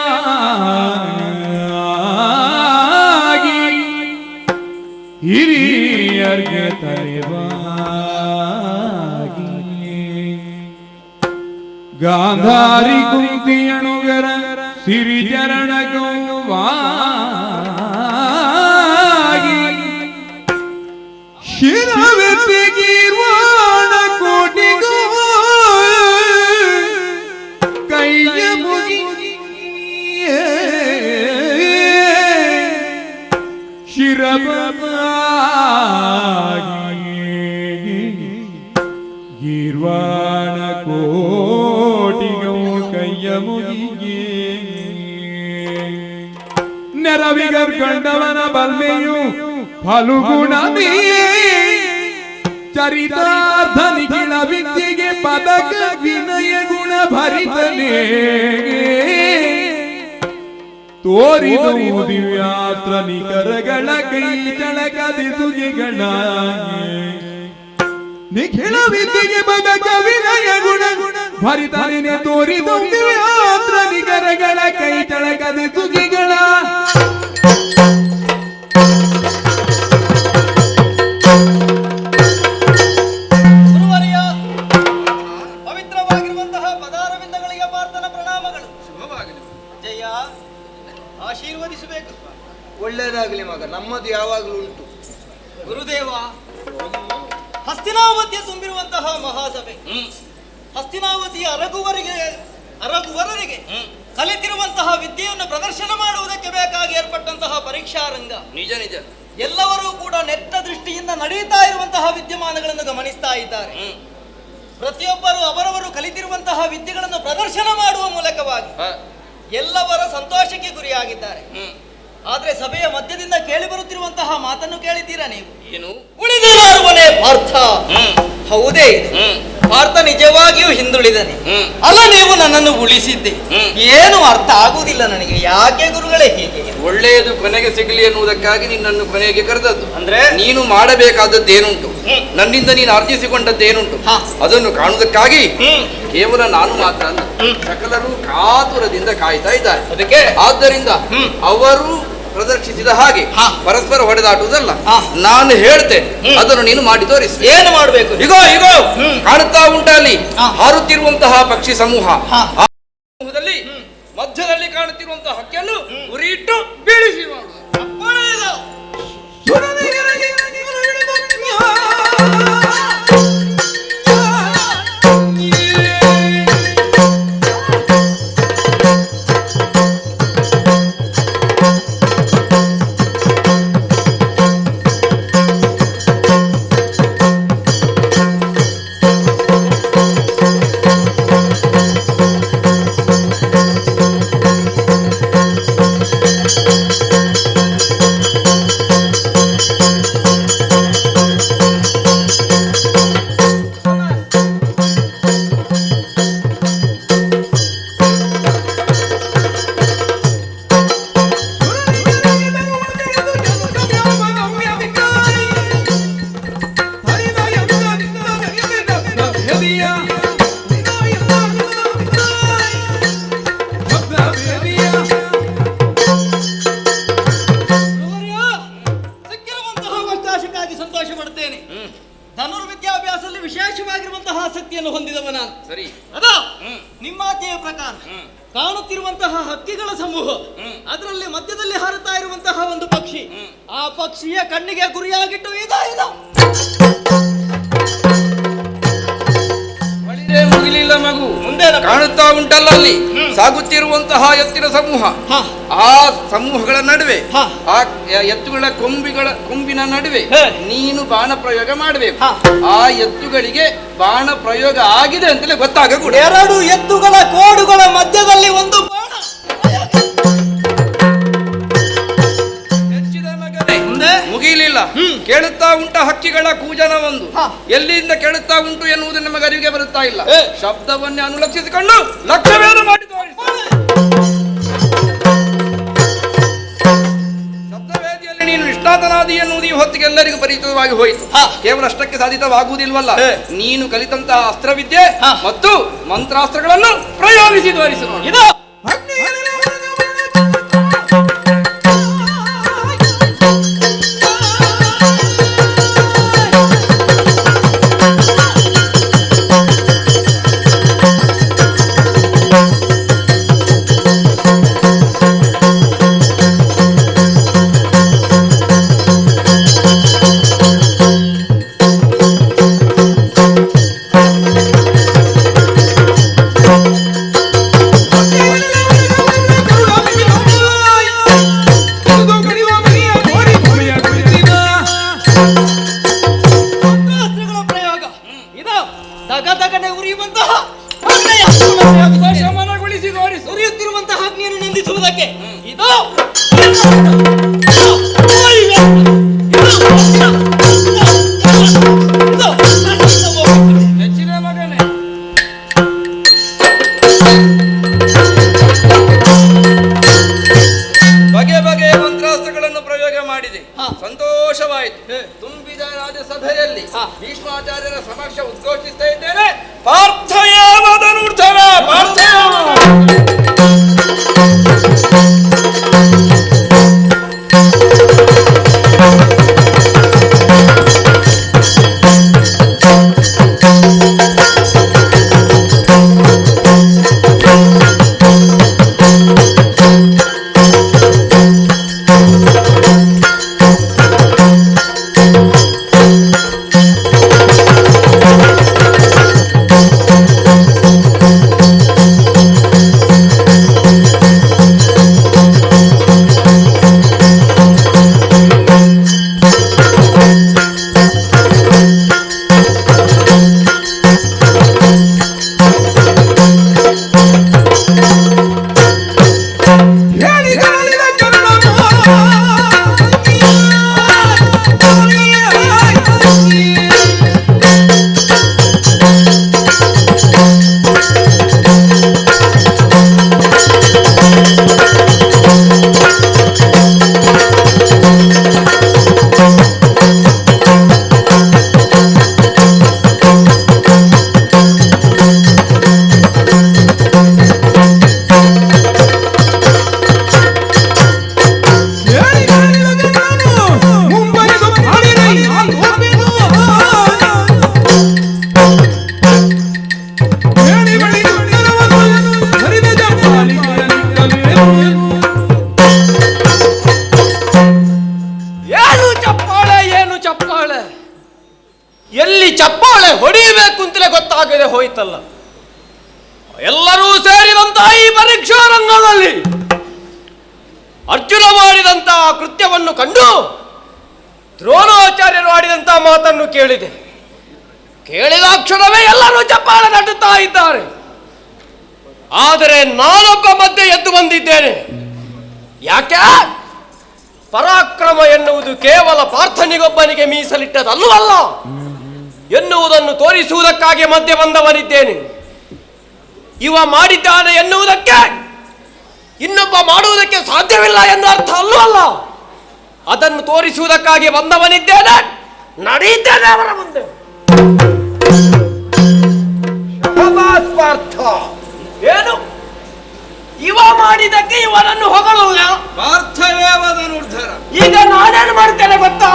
ಹಿರಿಯರಿಗೆ ತಲೆವಾಗಿ, ಗಾಂಧಾರಿ ಕುಂತಿಯಣುಗರ ಸಿರಿಚರಣ ಗೌವಾಗಿ, ಶಿರವೆತ್ತಿಗಿರುವಾಣ ಕೋಟಿಗೂ ಕೈಯ ಮುಗಿ ಶಿರಬಾಗಿ ಗೀರ್ವಾಣ ಕೋಟಿಗೂ ಕೈಯ ಮುಗಿಗೆ ನೆರವಿಗರ್ಕಂಡವನ ಬಲ್ಮೆಯು ಫಲುಗುಣನೇ ಚರಿತಾರ್ಥ ನಿಖಿಲ ವಿದ್ಯೆಗೆ ಪದಕ ವಿನಯ ಗುಣ ಭರಿತನೇ ತೋರಿದವು ದಿವ್ಯಾಸ್ತ್ರ ನಿಖರಗಳ ಕೈ ಚಳಕದಿ ತುಗೆಗಳ ನಿಖಿಲ ವಿದ್ಯೆಗೆ ಪದಕ ವಿನಯ ಗುಣ ಭರಿತನೇ ತೋರಿದವು ದಿವ್ಯಾಸ್ತ್ರ ನಿಖರಗಳ ಕೈ ಚಳಕದಿ ತುಗೆಗಳ ಆಶೀರ್ವದಿಸಬೇಕು. ಒಳ್ಳೇದಾಗ್ಲಿ ಮಗ, ನಮ್ಮದು ಯಾವಾಗಲೂ ಉಂಟು. ಗುರುದೇವ, ಹಸ್ತಿನಾವತಿಯ ತುಂಬಿರುವಂತಹ ಮಹಾಸಭೆ, ಹಸ್ತಿನಾವತಿಯ ಅರಗುವರರಿಗೆ ಕಲಿತಿರುವಂತಹ ವಿದ್ಯೆಯನ್ನು ಪ್ರದರ್ಶನ ಮಾಡುವುದಕ್ಕೆ ಬೇಕಾಗಿ ಏರ್ಪಟ್ಟಂತಹ ಪರೀಕ್ಷಾ ರಂಗ. ನಿಜ ನಿಜ. ಎಲ್ಲರೂ ಕೂಡ ನೆಟ್ಟ ದೃಷ್ಟಿಯಿಂದ ನಡೆಯುತ್ತಾ ಇರುವಂತಹ ವಿದ್ಯಮಾನಗಳನ್ನು ಗಮನಿಸ್ತಾ ಇದ್ದಾರೆ. ಪ್ರತಿಯೊಬ್ಬರು ಅವರವರು ಕಲಿತಿರುವಂತಹ ವಿದ್ಯೆಗಳನ್ನು ಪ್ರದರ್ಶನ ಮಾಡುವ ಮೂಲಕವಾಗಿ ಎಲ್ಲವರ ಸಂತೋಷಕ್ಕೆ ಗುರಿಯಾಗಿದ್ದಾರೆ. ಆದ್ರೆ ಸಭೆಯ ಮಧ್ಯದಿಂದ ಕೇಳಿ ಬರುತ್ತಿರುವಂತಹ ಮಾತನ್ನು ಕೇಳಿದ್ದೀರಾ ನೀವು? ಏನು? ಉಳಿದವನೇ ಪಾರ್ಥ. ಹೌದೇ ಇದು. ಪಾರ್ಥ ನಿಜವಾಗಿಯೂ ಹಿಂದುಳಿದನೆ. ಅಲ್ಲ, ನೀವು ನನ್ನನ್ನು ಉಳಿಸಿದ್ದೆ. ಏನು ಅರ್ಥ ಆಗುವುದಿಲ್ಲ ನನಗೆ. ಯಾಕೆ ಗುರುಗಳೇ ಹೀಗೆ? ಒಳ್ಳೆಯದು ಕೊನೆಗೆ ಸಿಗಲಿ ಎನ್ನುವುದಕ್ಕಾಗಿ ನಿನ್ನನ್ನು ಕೊನೆಗೆ ಕರೆದದ್ದು. ಅಂದ್ರೆ ನೀನು ಮಾಡಬೇಕಾದದ್ದೇನುಂಟು, ನನ್ನಿಂದ ನೀನು ಅರ್ಜಿಸಿಕೊಂಡದ್ದೇನುಂಟು, ಅದನ್ನು ಕಾಣುವುದಕ್ಕಾಗಿ ಕೇವಲ ನಾನು ಮಾತ್ರ ಅಲ್ಲ, ಸಕಲರು ಕಾತುರದಿಂದ ಕಾಯ್ತಾ ಇದ್ದಾರೆ. ಅದಕ್ಕೆ ಆದ್ದರಿಂದ ಅವರು ಪ್ರದರ್ಶಿಸಿದ ಹಾಗೆ ಪರಸ್ಪರ ಹೊಡೆದಾಡುವುದಲ್ಲ, ನಾನು ಹೇಳ್ತೇನೆ, ಅದನ್ನು ನೀನು ಮಾಡಿ ತೋರಿಸಿ. ಏನು ಮಾಡಬೇಕು? ಇಗೋ ಇಗೋ ಕಾಣುತ್ತಾ ಉಂಟಲ್ಲಿ ಹಾರುತ್ತಿರುವಂತಹ ಪಕ್ಷಿ ಸಮೂಹ. ಆ ಸಮೂಹದಲ್ಲಿ ಮಧ್ಯದಲ್ಲಿ ಕಾಣುತ್ತಿರುವಂತಹ ಹಕ್ಕಿಯನ್ನು ಉರಿಯಿಟ್ಟು ಬೀಳಿಸಿ ಮಾಡುವುದು. ಸಂತೋಷ ಪಡುತ್ತೇನೆ. ಧನುರ್ವಿದ್ಯಾಭ್ಯಾಸದಲ್ಲಿ ವಿಶೇಷವಾಗಿರುವಂತಹ ಆಸಕ್ತಿಯನ್ನು ಹೊಂದಿದವ ನಾನು. ಸರಿ, ಅದ ನಿಮ್ಮಾಚೆಯ ಪ್ರಕಾರ ಕಾಣುತ್ತಿರುವಂತಹ ಹಕ್ಕಿಗಳ ಸಮೂಹ, ಅದರಲ್ಲಿ ಮಧ್ಯದಲ್ಲಿ ಹಾರುತ್ತಾ ಇರುವಂತಹ ಒಂದು ಪಕ್ಷಿ, ಆ ಪಕ್ಷಿಯ ಕಣ್ಣಿಗೆ ಗುರಿಯಾಗಿಟ್ಟು ಮುಗಿಲಿಲ್ಲ ಮಗು. ಮುಂದೆ ಕಾಣುತ್ತಾ ಉಂಟಲ್ಲ ಅಲ್ಲಿ ಸಾಗುತ್ತಿರುವಂತಹ ಎತ್ತಿನ ಸಮೂಹ. ಆ ಸಮೂಹಗಳ ನಡುವೆ, ಆ ಎತ್ತುಗಳ ಕೊಂಬಿನ ನಡುವೆ ನೀನು ಬಾಣ ಪ್ರಯೋಗ ಮಾಡಬೇಕು. ಆ ಎತ್ತುಗಳಿಗೆ ಬಾಣ ಪ್ರಯೋಗ ಆಗಿದೆ ಅಂತಲೇ ಗೊತ್ತಾಗಕೂಡ. ಎರಡು ಎತ್ತುಗಳ ಕೋಡುಗಳ ಮಧ್ಯದಲ್ಲಿ ಒಂದು ಬಾಣ. ಮುಗಿಲಿಲ್ಲ. ಕೇಳುತ್ತಾ ಉಂಟ ಹಕ್ಕಿಗಳ ಕೂಜನ ಒಂದು. ಎಲ್ಲಿಂದ ಕೇಳುತ್ತಾ ಉಂಟು ಎನ್ನುವುದು ನಮಗೆ ಅರಿವಿಗೆ ಬರುತ್ತಾ ಇಲ್ಲ. ಶಬ್ದವನ್ನೇ ಅನುಲಕ್ಷಿಸಿಕೊಂಡು ಲಕ್ಷ್ಯವೇನು ಮಾಡಿ ಶಬ್ದವೇದಿಯಲ್ಲಿ ನೀನು ನಿಷ್ಣಾತನಾದಿ ಎನ್ನುವುದು ಈ ಹೊತ್ತಿಗೆ ಎಲ್ಲರಿಗೂ ಪರಿಚಿತವಾಗಿ ಹೋಯಿತು. ಕೇವಲ ಅಷ್ಟಕ್ಕೆ ಸಾಧಿತವಾಗುವುದಿಲ್ವಲ್ಲ, ನೀನು ಕಲಿತಂತಹ ಅಸ್ತ್ರವಿದ್ಯೆ ಮತ್ತು ಮಂತ್ರಾಸ್ತ್ರಗಳನ್ನು ಪ್ರಯೋಗಿಸಿ ತೋರಿಸು. ಇದು ಉರಿಯುತ್ತಿರುವಂತಹ ಅಗ್ನಿಯನ್ನು ನಿಂದಿಸುವುದಕ್ಕೆ ಇದು ಹೆಚ್ಚಿನ ಮಗನೇ. ಬಗೆ ಬಗೆಯ ಮಂತ್ರಾಸ್ತ್ರಗಳನ್ನು ಪ್ರಯೋಗ ಮಾಡಿದೆ. ಸಂತೋಷವಾಯಿತು. ತುಂಬಿದ ರಾಜಸಭೆಯಲ್ಲಿ ಭೀಷ್ಮಾಚಾರ್ಯರ ಸಮಕ್ಷ ಉದ್ಘೋಷಿಸ್ತಾ ಇದ್ದೇನೆ, ಪಾರ್ಥಯಾವಧನುರ್ಧರ ಗೊತ್ತಾಗದೆ ಹೋಯ್ತಲ್ಲ. ಎಲ್ಲರೂ ಸೇರಿದಂತಹ ಈ ಪರೀಕ್ಷಾ ರಂಗದಲ್ಲಿ ಅರ್ಜುನ ಮಾಡಿದಂತಹ ಕೃತ್ಯವನ್ನು ಕಂಡು ದ್ರೋಣಾಚಾರ್ಯರು ಆಡಿದಂತಹ ಮಾತನ್ನು ಕೇಳಿದೆ. ಕೇಳಿದ ಕ್ಷಣವೇ ಎಲ್ಲರೂ ಚಪ್ಪಾಳೆ ತಟ್ಟುತ್ತಾ ಇದ್ದಾರೆ. ಆದರೆ ನಾನೊಬ್ಬ ಮಧ್ಯೆ ಎದ್ದು ಬಂದಿದ್ದೇನೆ. ಯಾಕೆ? ಪರಾಕ್ರಮ ಎನ್ನುವುದು ಕೇವಲ ಪಾರ್ಥನಿಗೊಬ್ಬನಿಗೆ ಮೀಸಲಿಟ್ಟದಲ್ಲವಲ್ಲ ಎನ್ನುವುದನ್ನು ತೋರಿಸುವುದಕ್ಕಾಗಿ ಮಧ್ಯೆ ಬಂದವನಿದ್ದೇನೆ. ಇವ ಮಾಡಿದ್ದಾನೆ ಎನ್ನುವುದಕ್ಕೆ ಇನ್ನೊಬ್ಬ ಮಾಡುವುದಕ್ಕೆ ಸಾಧ್ಯವಿಲ್ಲ ಎನ್ನುವ ಅರ್ಥ ಅಲ್ಲವಲ್ಲ. ಅದನ್ನು ತೋರಿಸುವುದಕ್ಕಾಗಿ ಬಂದವನಿದ್ದೇನೆ. ನಡೆಯುತ್ತೇನೆ ಅವರ ಮುಂದೆ. ಪಾರ್ಥ, ಏನು ಇವ ಮಾಡಿದ್ದಕ್ಕೆ ಇವನನ್ನು ಹೊಗಳುವ ಪಾರ್ಥವೇವದನುರ್ಧರ. ಈಗ ನಾನೇನು ಮಾಡ್ತೇನೆ ಗೊತ್ತಾ?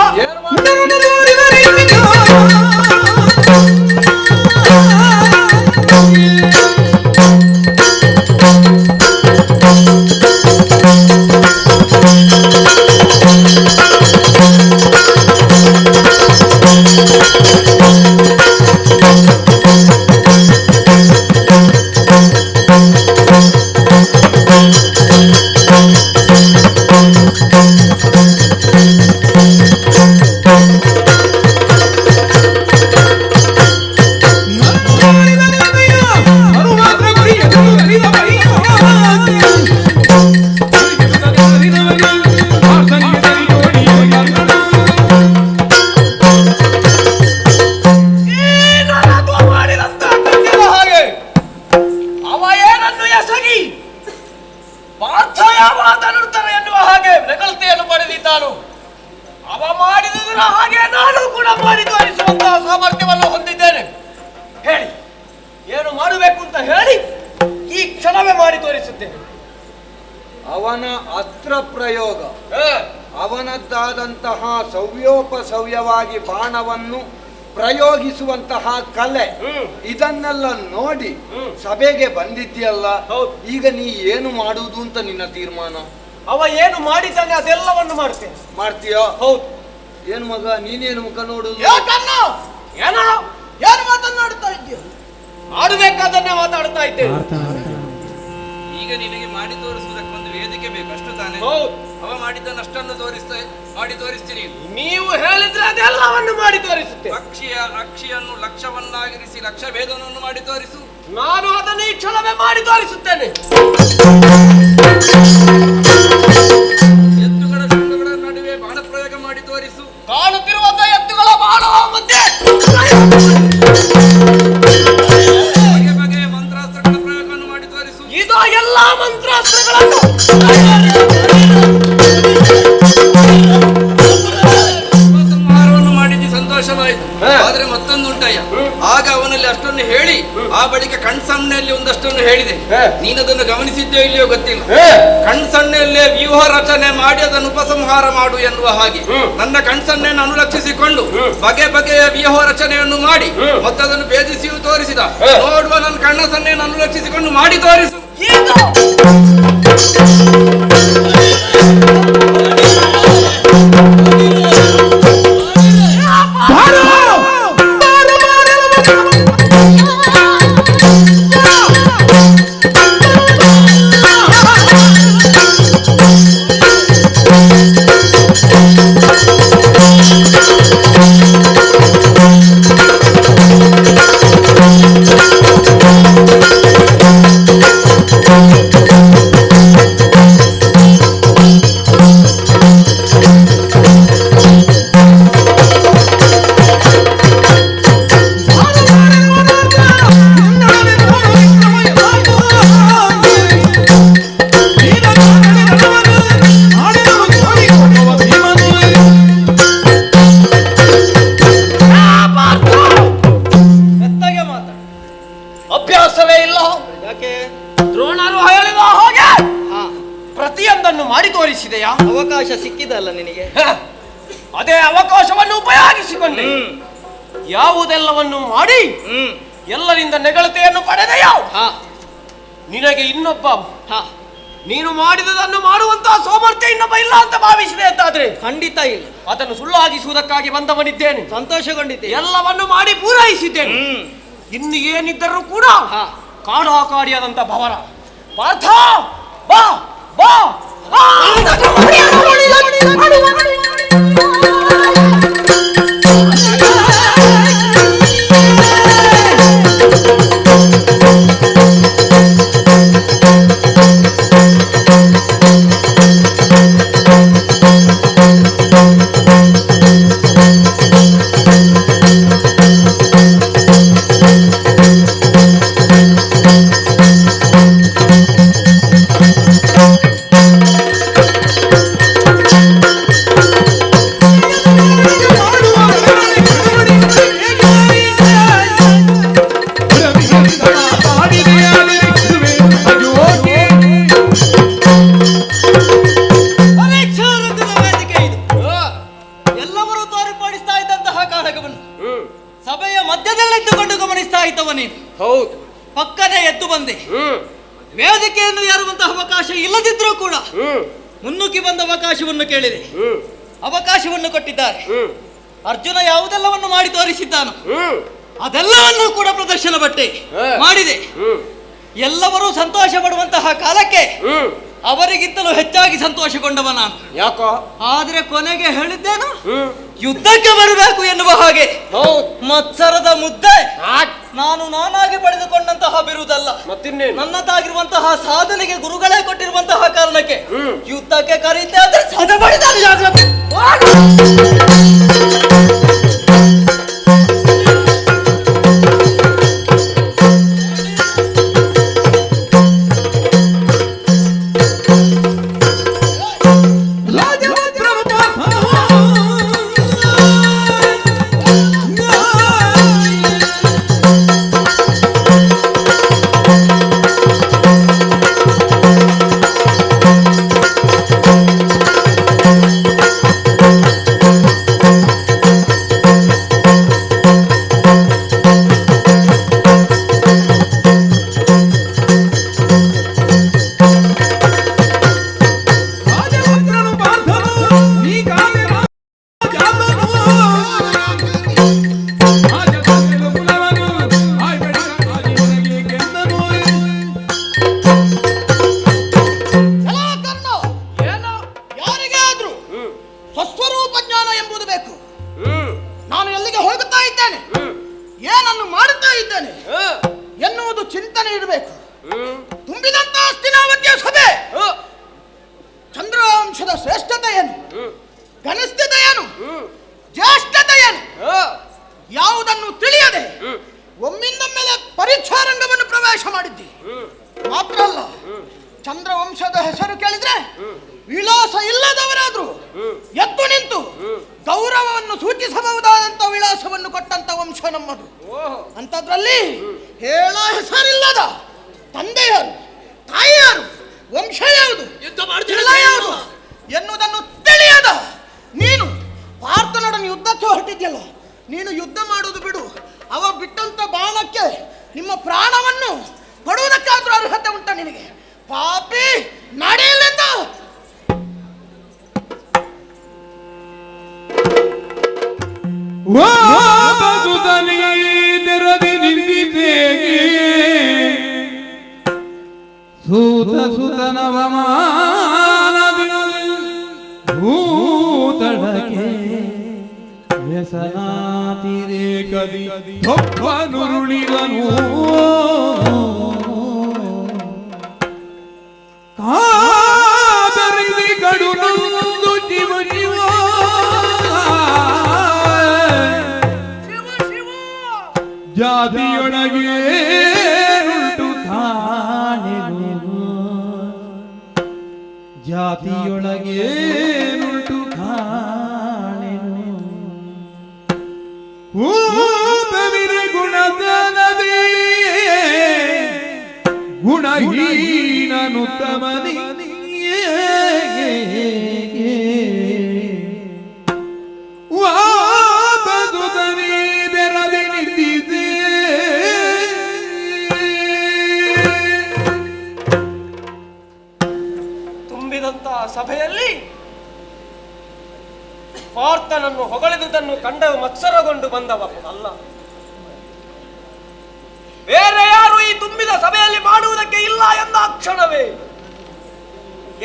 ಎನ್ನುವ ಹಾಗೆ ನಗಲ್ತೆಯನ್ನು ಪಡೆದಿದ್ದಾನು. ಅವ ಮಾಡಿದರ ಹಾಗೆ ನಾನು ಕೂಡ ಮಾಡಿ ತೋರಿಸುವಂತಹ ಸಾಮರ್ಥ್ಯವನ್ನು ಹೊಂದಿದ್ದೇನೆ. ಹೇಳಿ, ಏನು ಮಾಡಬೇಕು ಅಂತ ಹೇಳಿ ಈ ಕ್ಷಣವೇ ಮಾಡಿ ತೋರಿಸುತ್ತೇನೆ. ಅವನ ಅಸ್ತ್ರ ಪ್ರಯೋಗ, ಅವನದ್ದಾದಂತಹ ಸವ್ಯೋಪಸವ್ಯವಾಗಿ ಬಾಣವನ್ನು ಪ್ರಯೋಗಿಸುವಂತಹ ಕಲೆ, ಇದನ್ನೆಲ್ಲ ನೋಡಿ ಸಭೆಗೆ ಬಂದಿದ್ಯಲ್ಲ. ಈಗ ನೀ ಏನು ಮಾಡುವುದು ಅಂತ ನಿನ್ನ ತೀರ್ಮಾನ? ಅವ ಏನು ಮಾಡಿದ್ದಾನೆ ಅದೆಲ್ಲವನ್ನು ಮಾಡ್ತೇನೆ. ಮಾಡ್ತೀಯ? ಹೌದು. ಏನು ಮಗ, ನೀನೇನು ಮುಖ ನೋಡುದು? ಏನೋ ಏನು ಮಾತನಾಡ್ತಾ ಇದ್ದೀಯ? ಆಡಬೇಕಾದನ್ನೇ ಮಾತಾಡ್ತಾ ಇದ್ದೇನೆ. ಈಗ ನಿನಗೆ ಮಾಡಿ ತೋರಿಸುವುದಕ್ಕೊಂದು ವೇದಿಕೆ ಬೇಕು, ಅಷ್ಟು ತಾನೆ? ಅವ ಮಾಡಿದ್ದನ್ನು ಅಷ್ಟನ್ನು ಮಾಡಿ ತೋರಿಸ್ತೀನಿ. ನೀವು ಹೇಳಿದ್ರೆ ಅದೆಲ್ಲವನ್ನು ಮಾಡಿ ತೋರಿಸುತ್ತೆ. ಅಕ್ಷಿಯನ್ನು ಲಕ್ಷವನ್ನಾಗಿರಿಸಿ ಲಕ್ಷ ಭೇದವನ್ನು ಮಾಡಿ ತೋರಿಸು. ನಾನು ಅದನ್ನು ಈ ಕ್ಷಣವೇ ಮಾಡಿ ತೋರಿಸುತ್ತೇನೆ. ಎತ್ತುಗಳ ಶೃಂಗಗಳ ನಡುವೆ ಬಾಣ ಪ್ರಯೋಗ ಮಾಡಿ ತೋರಿಸು. ಕಾಣುತ್ತಿರುವಂತಹ ಎತ್ತುಗಳ ಬಾಣವ ಮಧ್ಯೆ ಬಗೆ ಬಗೆಯ ಮಂತ್ರಾಸ್ತ್ರಗಳ ಪ್ರಯೋಗವನ್ನು ಮಾಡಿ ತೋರಿಸು. ಇದು ಎಲ್ಲ ಮಂತ್ರಾಸ್ತ್ರಗಳನ್ನು ಸಂಹಾರವನ್ನು ಮಾಡಿದ್ದು ಸಂತೋಷವಾಯಿತು. ಆದ್ರೆ ಮತ್ತೊಂದು ಉಂಟಯ್ಯ, ಆಗ ಅವನಲ್ಲಿ ಅಷ್ಟನ್ನು ಹೇಳಿ ಆ ಬಳಿಕ ಕಣ್ಸಣ್ಣೆಯಲ್ಲಿ ಒಂದಷ್ಟನ್ನು ಹೇಳಿದೆ. ನೀನದನ್ನು ಗಮನಿಸಿದ್ಯೋ ಇಲ್ಲಿಯೋ ಗೊತ್ತಿಲ್ಲ. ಕಣ್ಸಣ್ಣೆಯಲ್ಲೇ ವ್ಯೂಹ ರಚನೆ ಮಾಡಿ ಅದನ್ನು ಉಪಸಂಹಾರ ಮಾಡು ಎನ್ನುವ ಹಾಗೆ ನನ್ನ ಕಣ್ಸಣ್ಣೆಯನ್ನು ಅನುಲಕ್ಷಿಸಿಕೊಂಡು ಬಗೆ ಬಗೆಯ ವ್ಯೂಹ ರಚನೆಯನ್ನು ಮಾಡಿ ಮತ್ತದನ್ನು ಭೇದಿಸಿಯೂ ತೋರಿಸಿದ. ನೋಡುವ ನನ್ನ ಕಣ್ಣ ಸನ್ನೆಯನ್ನು ಅನುಲಕ್ಷಿಸಿಕೊಂಡು ಮಾಡಿ ತೋರಿಸು. ಅಭ್ಯಾಸವೇ ಇಲ್ಲ. ದ್ರೋಣರು ಹೇಳಿದ ಹಾಗೆ ಪ್ರತಿಯೊಂದನ್ನು ಮಾಡಿ ತೋರಿಸಿದೆಯಾ? ಅವಕಾಶ ಸಿಕ್ಕಿದಲ್ಲ ನಿನಗೆ. ಅದೇ ಅವಕಾಶವನ್ನು ಉಪಯೋಗಿಸಿಕೊಂಡೆ. ಯಾವುದೆಲ್ಲವನ್ನು ಮಾಡಿ ಎಲ್ಲರಿಂದ ನೆಗಳತೆಯನ್ನು ಪಡೆದೆಯಾ? ನಿನಗೆ ಇನ್ನೊಬ್ಬ ನೀನು ಮಾಡಿದದನ್ನು ಮಾಡುವಂತಹ ಸಾಮರ್ಥ್ಯ ಇನ್ನೊಬ್ಬ ಇಲ್ಲ ಅಂತ ಭಾವಿಸಿದೆ ಅಂತಾದ್ರೆ ಖಂಡಿತ ಇಲ್ಲ. ಅದನ್ನು ಸುಳ್ಳಾಗಿಸುವುದಕ್ಕಾಗಿ ಬಂದವನಿದ್ದೇನೆ. ಸಂತೋಷಗೊಂಡಿದ್ದೆ. ಎಲ್ಲವನ್ನು ಮಾಡಿ ಪೂರೈಸಿದ್ದೇನೆ. ಇನ್ನು ಏನಿದ್ದರೂ ಕೂಡ ಹಾ. ಕಾಡಾಕಾಡಿಯಾದಂತ ಭವನ. ಪಾರ್ಥ ಬಾ ಬಾ ಬಾ. ಪರೀಕ್ಷಾರಂಗದ ವೇದಿಕೆ ಇದು. ಎಲ್ಲರೂ ತೋರ್ಪಡಿಸ್ತಾ ಇದ್ದಂತಹ ಕಾಳಗವನ್ನು ಸಭೆಯ ಮಧ್ಯದಲ್ಲಿದ್ದುಕೊಂಡು ಗಮನಿಸ್ತಾ ಇದ್ದವ ನೀನು. ಹೌದು. ಪಕ್ಕನೆ ಎದ್ದು ಬಂದೆ. ವೇದಿಕೆಯನ್ನು ಏರುವಂತಹ ಅವಕಾಶ ಇಲ್ಲದಿದ್ರೂ ಕೂಡ ಮುನ್ನುಗ್ಗಿ ಬಂದ ಅವಕಾಶವನ್ನು ಕೇಳಿದೆ. ಅವಕಾಶವನ್ನು ಕೊಟ್ಟಿದ್ದಾರೆ. ಅರ್ಜುನ ಯಾವುದೆಲ್ಲವನ್ನು ಮಾಡಿ ತೋರಿಸಿದ್ದಾನೋ ಅದೆಲ್ಲವನ್ನೂ ಕೂಡ ಪ್ರದರ್ಶನ ಬಟ್ಟೆ ಮಾಡಿದೆ. ಎಲ್ಲರೂ ಸಂತೋಷ ಪಡುವಂತಹ ಕಾಲಕ್ಕೆ ಅವರಿಗಿಂತಲೂ ಹೆಚ್ಚಾಗಿ ಸಂತೋಷಗೊಂಡವ ನಾನು. ಯಾಕೋ? ಆದ್ರೆ ಕೊನೆಗೆ ಹೇಳಿದ್ದೇನು, ಯುದ್ಧಕ್ಕೆ ಬರಬೇಕು ಎನ್ನುವ ಹಾಗೆ. ಮತ್ಸರದ ಮುದ್ದೆ ನಾನಾಗಿ ಪಡೆದುಕೊಂಡಂತಹ ಬಿರುದಲ್ಲ, ಮತ್ತಿನ್ನೇನು? ನನ್ನದಾಗಿರುವಂತಹ ಸಾಧನೆಗೆ ಗುರುಗಳೇ ಕೊಟ್ಟಿರುವಂತಹ ಕಾರಣಕ್ಕೆ ಯುದ್ಧಕ್ಕೆ ಕರೀತೆ ಅಂದ್ರೆ ಸದೆ ಬಡಿದಾನೆ ಜಾಗ್ರತೆ. ಸ್ವಸ್ವರೂಪ ಜ್ಞಾನ ಎಂಬುದು ಬೇಕು. ನಾನು ಎಲ್ಲಿಗೆ ಹೋಗುತ್ತಾ ಇದ್ದೇನೆ, ಏನನ್ನು ಮಾಡುತ್ತಾ ಇದ್ದೇನೆ ಎನ್ನುವುದು ಚಿಂತನೆ ಇರಬೇಕು. ತುಂಬಿದಂತ ಹಸ್ತಿನಾವತಿಯ ಸಭೆ ಚಂದ್ರವಂಶದ ಶ್ರೇಷ್ಠತೆ ಏನು, ಘನಸ್ಥಿತ ಏನು, ಜ್ಯೇಷ್ಠತೆ ಏನು ಯಾವುದನ್ನು ತಿಳಿಯದೆ ಒಮ್ಮಿಂದೊಮ್ಮೆಲೆ ಪರೀಕ್ಷಾರಂಗವನ್ನು ಪ್ರವೇಶ ಮಾಡಿದ್ದಿ. ಮಾತ್ರ ಅಲ್ಲ, ಚಂದ್ರವಂಶದ ಹೆಸರು ಕೇಳಿದ್ರೆ ವಿಳಾಸ ಇಲ್ಲದವರಾದ್ರು ಎದ್ದು ನಿಂತು ಗೌರವವನ್ನು ಸೂಚಿಸಬಹುದಾದಂತ ವಿಳಾಸವನ್ನು ಕೊಟ್ಟಂತ ವಂಶ ನಮ್ಮದು. ಅಂತದ್ರಲ್ಲಿ ಹೇಳ ಹೆಸರಿಲ್ಲದ ತಂದೆಯರು, ತಾಯಿಯರು, ವಂಶ ಯಾವುದು, ಜಿಲ್ಲ ಯಾವುದು ಎನ್ನುವುದನ್ನು ತಿಳಿಯದ ನೀನು ಪಾರ್ಥನೊಡನೆ ಯುದ್ಧಕ್ಕೆ ಹೊರಟಿದ್ಯಲ್ಲ, ನೀನು ಯುದ್ಧ ಮಾಡುವುದು ಬಿಡು, ಅವ ಬಿಟ್ಟಂತ ಬಾಣಕ್ಕೆ ನಿಮ್ಮ ಪ್ರಾಣವನ್ನು ಕೊಡುವುದಕ್ಕಾದ್ರೂ ಅರ್ಹತೆ ಉಂಟ ನಿನಗೆ? ಪಾಪಿ, ನಡೆಯಲಿಂದ ತೆರದಿ ನಿಂದಿದೆ ಸೂತ ಸುತನವಮಾನದಿ ಭೂತಳಕ್ಕೆ ವ್ಯಸನಾತಿರೇಕದಿ ನುರುಳಿದನು ಕಾದರಿದಿ ಕಡು ನಂದು ಜೀವ ಜೀವ ಜಾತಿಯೊಳಗೆ ಉಂಟು ಕಾಣೆನು, ಜಾತಿಯೊಳಗೆ ಉಂಟು ಕಾಣೆನು. ಊತವಿರ ಗುಣದನದೇ ಗುಣಹೀನನುತ್ತಮನಿ ಸಭೆಯಲ್ಲಿ ಪಾರ್ಥನನ್ನು ಹೊಗಳಿದುದನ್ನು ಕಂಡ ಮತ್ಸರಗೊಂಡು ಬಂದವ ಅಲ್ಲ. ಬೇರೆ ಯಾರು ಈ ತುಂಬಿದ ಸಭೆಯಲ್ಲಿ ಮಾಡುವುದಕ್ಕೆ ಇಲ್ಲ ಎಂದ ಕ್ಷಣವೇ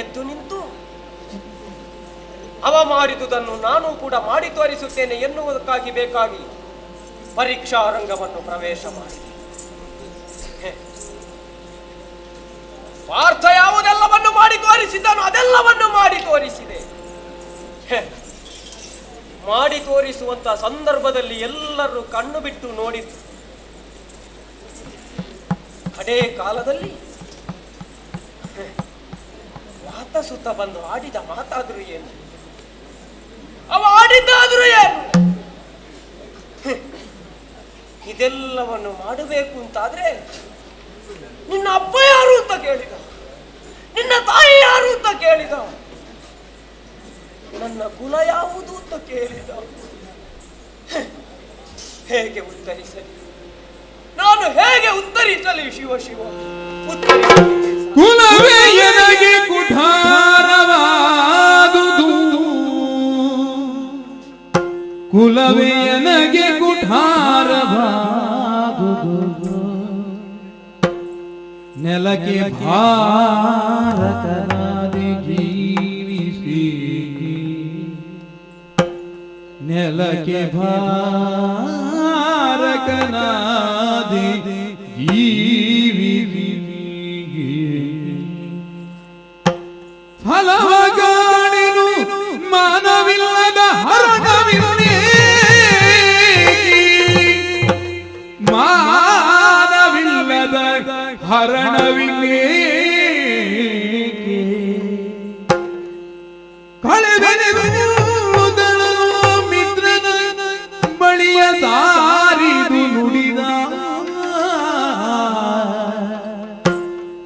ಎದ್ದು ನಿಂತು ಅವ ಮಾಡಿದುದನ್ನು ನಾನು ಕೂಡ ಮಾಡಿ ತೋರಿಸುತ್ತೇನೆ ಎನ್ನುವುದಕ್ಕಾಗಿ ಬೇಕಾಗಿ ಪರೀಕ್ಷಾ ರಂಗವನ್ನು ಪ್ರವೇಶ ಮಾಡಿದೆ. ಪಾರ್ಥ ಯಾವುದೆಲ್ಲವನ್ನು ಮಾಡಿ ತೋರಿಸಿದ್ದನು ಅದೆಲ್ಲವನ್ನು ಮಾಡಿ ತೋರಿಸಿದೆ. ಮಾಡಿ ತೋರಿಸುವಂತ ಸಂದರ್ಭದಲ್ಲಿ ಎಲ್ಲರೂ ಕಣ್ಣು ಬಿಟ್ಟು ನೋಡಿದ್ದು. ಕಡೇ ಕಾಲದಲ್ಲಿ ಮಾತ ಸುತ್ತ ಬಂದು ಆಡಿದ ಮಾತಾದ್ರೂ ಏನು, ಅವ ಆಡಿದ್ದಾದ್ರೂ ಏನು? ಇದೆಲ್ಲವನ್ನು ಮಾಡಬೇಕು ಅಂತಾದ್ರೆ ನಿನ್ನ ಅಪ್ಪ ಯಾರು ಅಂತ ಕೇಳಿದ, ನಿನ್ನ ತಾಯಿ ಯಾರು ಅಂತ ಕೇಳಿದ, ನನ್ನ ಕುಲ ಯಾವುದು ಅಂತ ಕೇಳಿದ. ಹೇಗೆ ಉತ್ತರಿಸಲಿ ನಾನು, ಹೇಗೆ ಉತ್ತರಿಸಲಿ? ಶಿವ ಶಿವ ಉತ್ತರಿಸಲಿ. ಕುಲವೇ ಎನಗೆ ಕುಠಾರವಾದುದು, ಕುಲವೇ ಎನಗೆ ಕುಠಾರವಾದುದು, ನೆಲಕ್ಕೆ ಭಾರತನಾದಿ ಜೀವಿಸಿ, ನೆಲಕ್ಕೆ ಭಾರಕನಾದಿ ಜೀವಿಸಿ, ಫಲವಗಾಣಿನು ಮಾನವಿಲ್ಲದ ಹರಣವಿಲ್ಲೇ, ಮಾನವಿಲ್ಲದ ಹರಣವಿಲ್ಲೇ, ಕಳೆದೆನೆದುದಳು ಮಿತ್ರನ ಬಳಿಯ ದಾರಿದು ನುಡಿದ,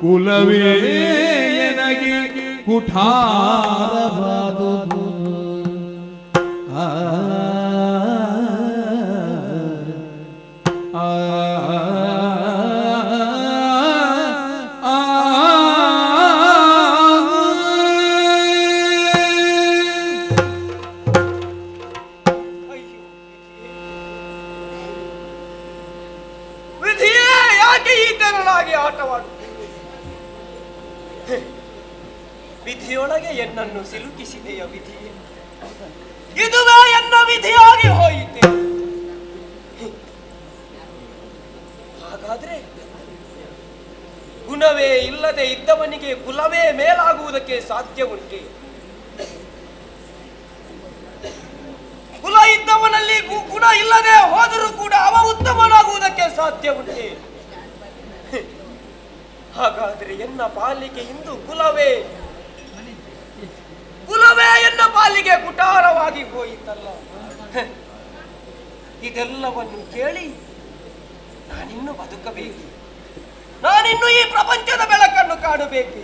ಕುಲವೇ ಎನಗೆ ಕುಠಾರವಾದುದು. ಆ ಆ ವಿಧಿಯೇ ಯಾಕೆ ಈ ತೆರನಾಗಿ ಆಟವಾಡು? ವಿಧಿಯೊಳಗೆ ಎನ್ನನ್ನು ಸಿಲುಕಿಸಿದೆಯ ವಿಧಿಯೇ, ಇದುವೇ ಎನ್ನ ವಿಧಿಯಾಗಿ ಹೋಯಿತೆ. ಹಾಗಾದ್ರೆ ಗುಣವೇ ಇಲ್ಲದೆ ಇದ್ದವನಿಗೆ ಕುಲವೇ ಮೇಲಾಗುವುದಕ್ಕೆ ಸಾಧ್ಯ ಉಂಟೆ? ಕುಲ ಇದ್ದವನಲ್ಲಿ ಗುಣ ಇಲ್ಲದೆ ಹೋದರೂ ಕೂಡ ಅವ ಉತ್ತಮನಾಗುವುದಕ್ಕೆ ಸಾಧ್ಯ ಉಂಟೆ? ಹಾಗಾದ್ರೆ ಎನ್ನ ಪಾಲಿಗೆ ಇಂದು ಕುಲವೇ ಎನ್ನ ಪಾಲಿಗೆ ಕುಟಾರವಾಗಿ ಹೋಯಿತಲ್ಲ. ಇದೆಲ್ಲವನ್ನು ಕೇಳಿ ನಾನಿನ್ನು ಬದುಕಬೇಕು, ನಾನಿನ್ನು ಈ ಪ್ರಪಂಚದ ಬೆಳಕನ್ನು ಕಾಣಬೇಕು.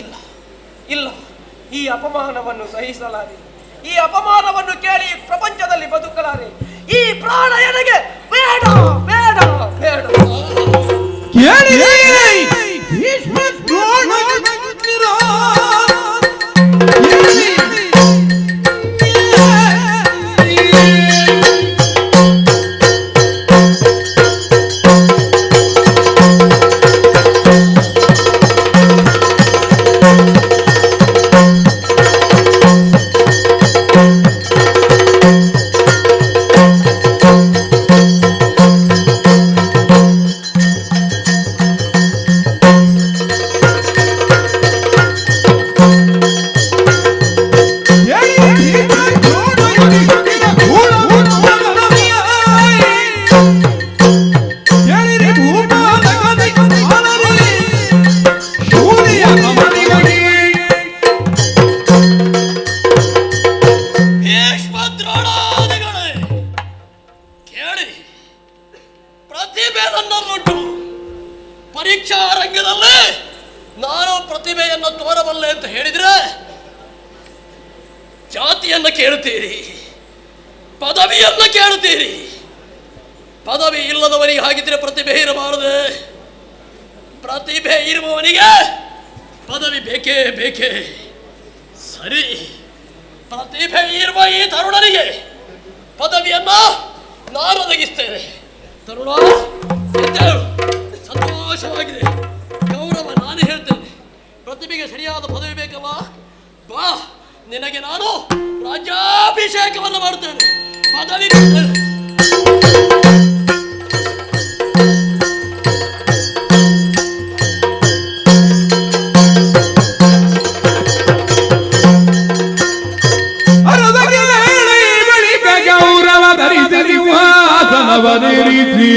ಇಲ್ಲ ಇಲ್ಲ, ಈ ಅಪಮಾನವನ್ನು ಸಹಿಸಲಾರೆ, ಈ ಅಪಮಾನವನ್ನು ಕೇಳಿ ಪ್ರಪಂಚದಲ್ಲಿ ಬದುಕಲಾರೆ. ಈ ಪ್ರಾಣ ನನಗೆ ಬೇಡ ಬೇಡ ಬೇಡ. ಪರೀಕ್ಷಾ ರಂಗದಲ್ಲಿ ನಾನು ಪ್ರತಿಭೆಯನ್ನು ತೋರಬಲ್ಲೆ ಅಂತ ಹೇಳಿದ್ರೆ ಜಾತಿಯನ್ನು ಕೇಳುತ್ತೀರಿ, ಪದವಿಯನ್ನು ಕೇಳುತ್ತೀರಿ. ಪದವಿ ಇಲ್ಲದವನಿಗೆ ಹಾಗಿದ್ರೆ ಪ್ರತಿಭೆ ಇರಬಾರದೆ? ಪ್ರತಿಭೆ ಇರುವವನಿಗೆ ಪದವಿ ಬೇಕೇ ಬೇಕೇ. ಸರಿ, ಪ್ರತಿಭೆ ಇರುವ ಈ ತರುಣನಿಗೆ ಪದವಿಯನ್ನು ನಾನು ಒದಗಿಸ್ತೇನೆ. ತರುಣ, ಎದ್ದೇಳು. ಸಂತೋಷವಾಗಿದೆ. ಗೌರವ ನಾನು ಹೇಳ್ತೇನೆ. ಪ್ರತಿಭೆಗೆ ಸರಿಯಾದ ಪದವಿ ಬೇಕಲ್ಲ. ಬಾ, ನಿನಗೆ ನಾನು ರಾಜ್ಯಾಭಿಷೇಕವನ್ನು ಮಾಡುತ್ತೇನೆ. ಪದವಿ ಗೌರವ ಧರಿಸಿ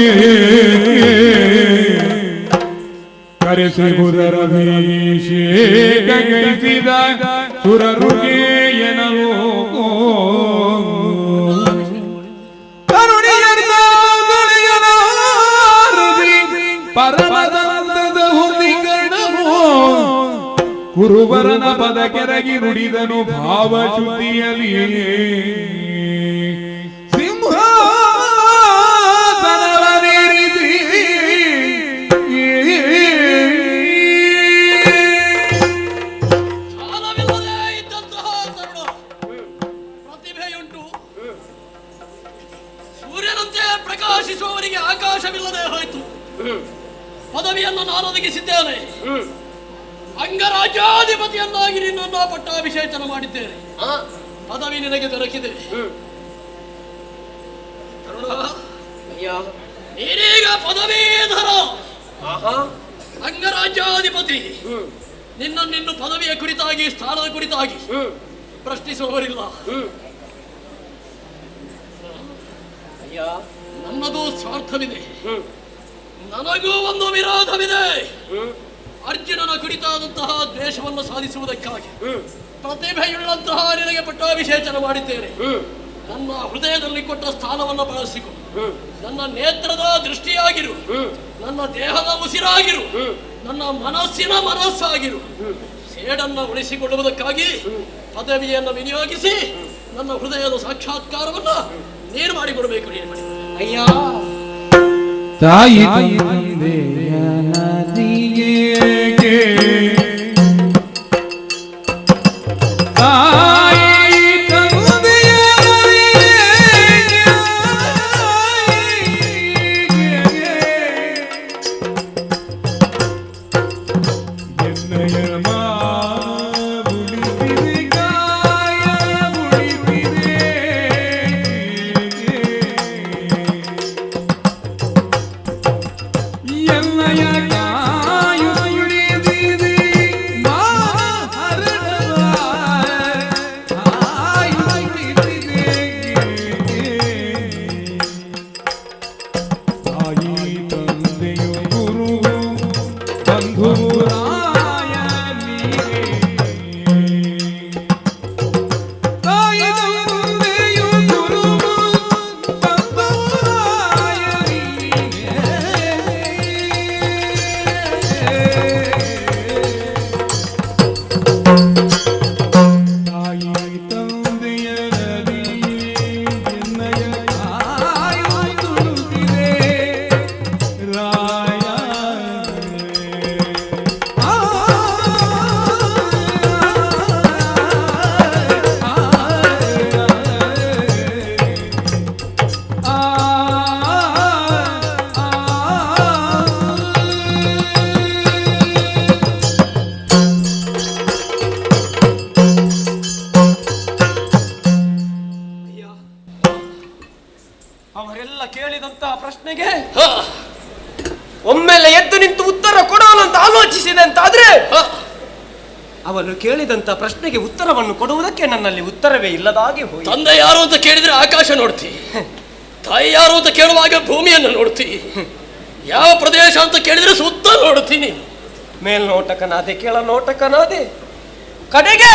ಕರೆಸಿ ಗುರರ ಗೈಸಿದ ಸುರರುಗೆ ಎನವೋ ಪರಮದಂದದ ಹುಲಿಗಣವೋ ಕುರುಬರನ ಪದ ಕೆರಗಿ ನುಡಿದನು ಭಾವಚ್ಯುತಿಯಲ್ಲಿ ಸಿಂಹಾಸನವನೇರಿಸಿ ಚಾಲವಿಲ್ಲದೆ ಇದ್ದಂತಹ ತರುಣ ಪ್ರತಿಭೆಯುಂಟು. ಸೂರ್ಯನಂತೆ ಪ್ರಕಾಶಿಸುವವರಿಗೆ ಆಕಾಶವಿಲ್ಲದೆ ಹೋಯಿತು. ಪದವಿಯನ್ನು ನಾನು ಒದಗಿಸಿದ್ದೇನೆ. ಅಂಗರಾಜ್ಯಾಧಿಪತಿಯನ್ನಾಗಿ ನಿನ್ನನ್ನು ಪಟ್ಟಾಭಿಷೇಚನ ಮಾಡಿದ್ದೇನೆ. ಪದವಿ ನಿನಗೆ ದೊರಕಿದೆ. ನೀನೀಗ ಪದವೀಧರ, ಅಂಗರಾಜ್ಯಾಧಿಪತಿ. ನಿನ್ನನ್ನು ಪದವಿಯ ಕುರಿತಾಗಿ, ಸ್ಥಾನದ ಕುರಿತಾಗಿ ಪ್ರಶ್ನಿಸುವವರಿಲ್ಲ. ನನ್ನದು ಸ್ವಾರ್ಥವಿದೆ, ನನಗೂ ಒಂದು ವಿರೋಧವಿದೆ. ಅರ್ಜುನನ ಕುರಿತಾದಂತಹ ದ್ವೇಷವನ್ನು ಸಾಧಿಸುವುದಕ್ಕಾಗಿ ಪ್ರತಿಭೆಯುಳ್ಳಂತಹ ನಿನಗೆ ಪಟ್ಟಾಭಿಷೇಚನ ಮಾಡಿದ್ದೇನೆ. ನನ್ನ ಹೃದಯದಲ್ಲಿ ಕೊಟ್ಟ ಸ್ಥಾನವನ್ನು ಬಳಸಿಕೊಂಡು ನನ್ನ ನೇತ್ರದ ದೃಷ್ಟಿಯಾಗಿರು, ನನ್ನ ದೇಹದ ಉಸಿರಾಗಿರು, ನನ್ನ ಮನಸ್ಸಿನ ಮನಸ್ಸಾಗಿರು. ಸೇಡನ್ನು ಉಳಿಸಿಕೊಳ್ಳುವುದಕ್ಕಾಗಿ ಪದವಿಯನ್ನು ವಿನಿಯೋಗಿಸಿ ನನ್ನ ಹೃದಯದ ಸಾಕ್ಷಾತ್ಕಾರವನ್ನು ನೀರು ಮಾಡಿಕೊಡಬೇಕು. ನೀನು ಮಾಡಿ ಅಯ್ಯ. ತಾಯಿ ತಂದೆಯ ನದಿಗೆ ತಾಯಿ ತಂದೆಯ ಎನ್ನಯ ಮಾರುಳಿಸಿದೆ ಕಾಯ ಗುಳಿಸಿದೆ ಎನ್ನಯ ಕಾಯು ಉಳಿದಿದೆ ಮಾ ಹರಡವ ಕಾಯು ಉಳಿದಿದೆ ತಾಯಿ ತಂದೆಯು ಗುರು ಬಂಧುರಾಯ ನೀನೇ ತಾಯಿ ತಂದೆಯು ಗುರು ಬಂಧುರಾಯ ತಾಯಿ ತಂದೆಯ ಎನ್ನಯ ಕಾಯು ತುಳುತ್ತಿದೆ ರಾಯ ಅವರೆಲ್ಲ ಕೇಳಿದಂತಹ ಪ್ರಶ್ನೆಗೆ ಒಮ್ಮೆಲೆ ಎದ್ದು ನಿಂತು ಉತ್ತರ ಕೊಡೋಣ ಅಂತ ಆಲೋಚಿಸಿದೆ ಅಂತಾದ್ರೆ ಅವರು ಕೇಳಿದಂತ ಪ್ರಶ್ನೆಗೆ ಉತ್ತರವನ್ನು ಕೊಡುವುದಕ್ಕೆ ನನ್ನಲ್ಲಿ ಉತ್ತರವೇ ಇಲ್ಲದಾಗಿ ಹೋಯಿತು. ತಂದೆ ಯಾರು ಅಂತ ಕೇಳಿದ್ರೆ ಆಕಾಶ ನೋಡ್ತಿ, ತಾಯಿ ಯಾರು ಅಂತ ಕೇಳುವಾಗ ಭೂಮಿಯನ್ನು ನೋಡ್ತಿ, ಯಾವ ಪ್ರದೇಶ ಅಂತ ಕೇಳಿದ್ರೆ ಸುತ್ತ ನೋಡ್ತೀನಿ. ಮೇಲ್ನೋಟಕನಾದೆ, ಕೆಳನೋಟಕನಾದೆ, ಕಡೆಗೆ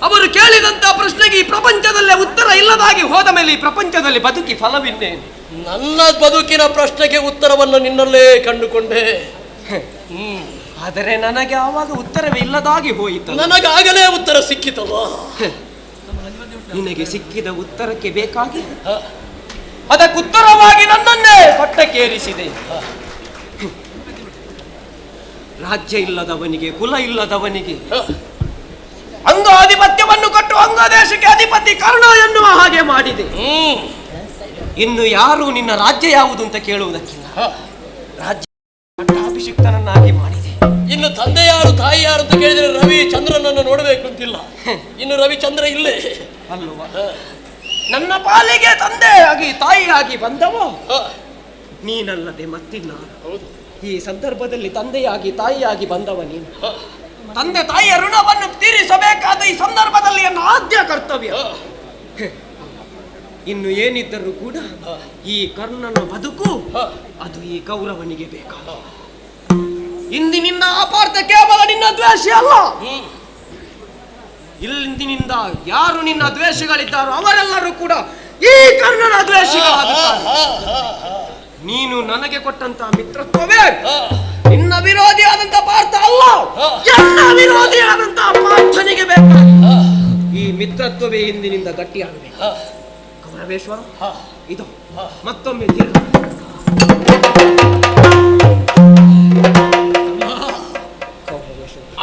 ಅವರು ಕೇಳಿದಂತ ಪ್ರಶ್ನೆಗೆ ಈ ಪ್ರಪಂಚದಲ್ಲೇ ಉತ್ತರ ಇಲ್ಲದಾಗಿ ಹೋದ ಮೇಲೆ ಈ ಪ್ರಪಂಚದಲ್ಲಿ ಬದುಕಿ ಫಲವಿದ್ದೇನೆ. ನನ್ನ ಬದುಕಿನ ಪ್ರಶ್ನೆಗೆ ಉತ್ತರವನ್ನು ನಿನ್ನಲ್ಲೇ ಕಂಡುಕೊಂಡೆ. ಆದರೆ ನನಗೆ ಆವಾಗ ಉತ್ತರವೇ ಇಲ್ಲದಾಗಿ ಹೋಯಿತು. ನನಗಾಗಲೇ ಉತ್ತರ ಸಿಕ್ಕಿತಲ್ಲ. ನಿನಗೆ ಸಿಕ್ಕಿದ ಉತ್ತರಕ್ಕೆ ಬೇಕಾಗಿ ಅದಕ್ಕುತ್ತರವಾಗಿ ನನ್ನನ್ನೇ ಪಟ್ಟಕ್ಕೇರಿಸಿದೆ. ರಾಜ್ಯ ಇಲ್ಲದವನಿಗೆ, ಕುಲ ಇಲ್ಲದವನಿಗೆ ಅಂಗಾಧಿಪತ್ಯವನ್ನು ಕೊಟ್ಟು ಅಂಗದೇಶಕ್ಕೆ ಅಧಿಪತಿ ಕರ್ಣ ಎನ್ನುವ ಹಾಗೆ ಮಾಡಿದೆ. ಇನ್ನು ಯಾರು ನಿನ್ನ ರಾಜ್ಯ ಯಾವುದು ಅಂತ ಕೇಳುವುದಕ್ಕಿಲ್ಲ. ರಾಜ್ಯ ಪಟ್ಟಾಭಿಷಿಕ್ತನನ್ನಾಗಿ ಮಾಡಿದೆ. ಇನ್ನು ತಂದೆ ಯಾರು ತಾಯಿ ಯಾರು ಅಂತ ಕೇಳಿದರೆ ರವಿ ಚಂದ್ರನನ್ನು ನೋಡಬೇಕು ಅಂತಿಲ್ಲ. ಇನ್ನು ರವಿಚಂದ್ರ ಇಲ್ಲೇ ಅಲ್ವಾ? ನನ್ನ ಪಾಲಿಗೆ ತಂದೆಯಾಗಿ ತಾಯಿಯಾಗಿ ಬಂದವ ನೀನಲ್ಲದೆ ಮತ್ತಿನ್ನ. ಈ ಸಂದರ್ಭದಲ್ಲಿ ತಂದೆಯಾಗಿ ತಾಯಿಯಾಗಿ ಬಂದವ ನೀನು. ತಂದೆ ತಾಯಿಯ ಋಣವನ್ನು ತೀರಿಸಬೇಕಾದ ಈ ಸಂದರ್ಭದಲ್ಲಿ ನನ್ನ ಆದ್ಯ ಕರ್ತವ್ಯ. ಇನ್ನು ಏನಿದ್ದರೂ ಕೂಡ ಈ ಕರ್ಣನ ಬದುಕು ಅದು ಈ ಕೌರವನಿಗೆ ಬೇಕಾದ. ಇಂದಿನಿಂದ ಅಪಾರ್ಥ ಕೇವಲ ನಿನ್ನ ದ್ವೇಷ ಅಲ್ಲ. ಇಂದಿನಿಂದ ಯಾರು ನಿನ್ನ ದ್ವೇಷಗಳಿದ್ದಾರೋ ಅವರೆಲ್ಲರೂ ಕೂಡ ಈ ಕರ್ಣನ ದ್ವೇಷಗಳಾಗುತ್ತಾರೆ. ನೀನು ನನಗೆ ಕೊಟ್ಟಂತ ಮಿತ್ರತ್ವವೇ ನಿನ್ನ ವಿರೋಧಿಯಾದಂತ ಪಾರ್ಥ ಅಲ್ಲ, ಎಲ್ಲ ವಿರೋಧಿಯಾದಂತ ಪಾರ್ಥನಿಗೆ ಬೇಕಾಗಿ ಈ ಮಿತ್ರತ್ವವೇ ಇಂದಿನಿಂದ ಗಟ್ಟಿಯಾಗಬೇಕು. ಕೌರವೇಶ್ವರ, ಇದು ಮತ್ತೊಮ್ಮೆ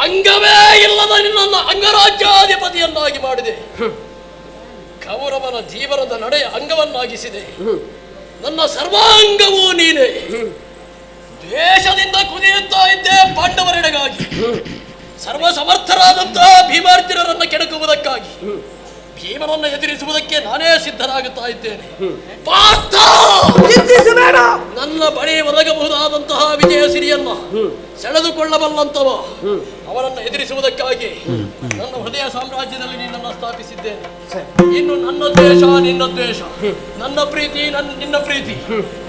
ಅಂಗವೇ ಇಲ್ಲದ ನಿನ್ನನ್ನು ಅಂಗರಾಜ್ಯಾಧಿಪತಿಯನ್ನಾಗಿ ಮಾಡಿದೆ. ಕೌರವನ ಜೀವನದ ನಡೆ ಅಂಗವನ್ನಾಗಿಸಿದೆ. ನನ್ನ ಸರ್ವಾಂಗವೂ ನೀನೆ. ದ್ವೇಷದಿಂದ ಕುದಿಯುತ್ತಾ ಇದ್ದೆ ಪಾಂಡವರೆಡೆಗಾಗಿ. ಸರ್ವ ಸಮರ್ಥರಾದಂತಹ ಭೀಮಾರ್ಜುನರನ್ನು ಕೆಡಕುವುದಕ್ಕಾಗಿ, ಭೀಮನನ್ನು ಎದುರಿಸುವುದಕ್ಕೆ ನಾನೇ ಸಿದ್ಧನಾಗುತ್ತಾ ಇದ್ದೇನೆ. ಪಾರ್ಥ, ನನ್ನ ಬಳಿ ಒದಗಬಹುದಾದಂತಹ ವಿಜಯ ಸಿರಿಯನ್ನ ಸೆಳೆದುಕೊಳ್ಳಬಲ್ಲಂತವ ಅವರನ್ನು ಎದುರಿಸುವುದಕ್ಕಾಗಿ ನನ್ನ ಹೃದಯ ಸಾಮ್ರಾಜ್ಯದಲ್ಲಿ ನಿನ್ನನ್ನು ಸ್ಥಾಪಿಸಿದ್ದೇನೆ. ಇನ್ನು ನನ್ನ ದ್ವೇಷ ನಿನ್ನ ದ್ವೇಷ, ನನ್ನ ಪ್ರೀತಿ ನಿನ್ನ ಪ್ರೀತಿ,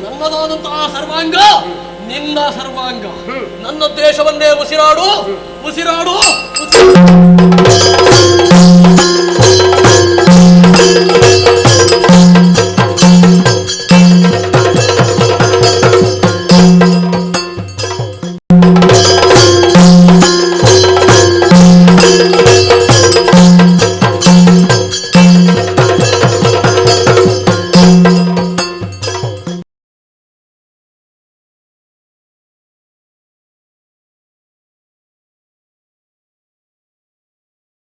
ನನ್ನದಾದಂತಹ ಸರ್ವಾಂಗ ನಿನ್ನ ಸರ್ವಾಂಗ. ನನ್ನ ದ್ವೇಷವನ್ನೇ ಉಸಿರಾಡು ಉಸಿರಾಡು.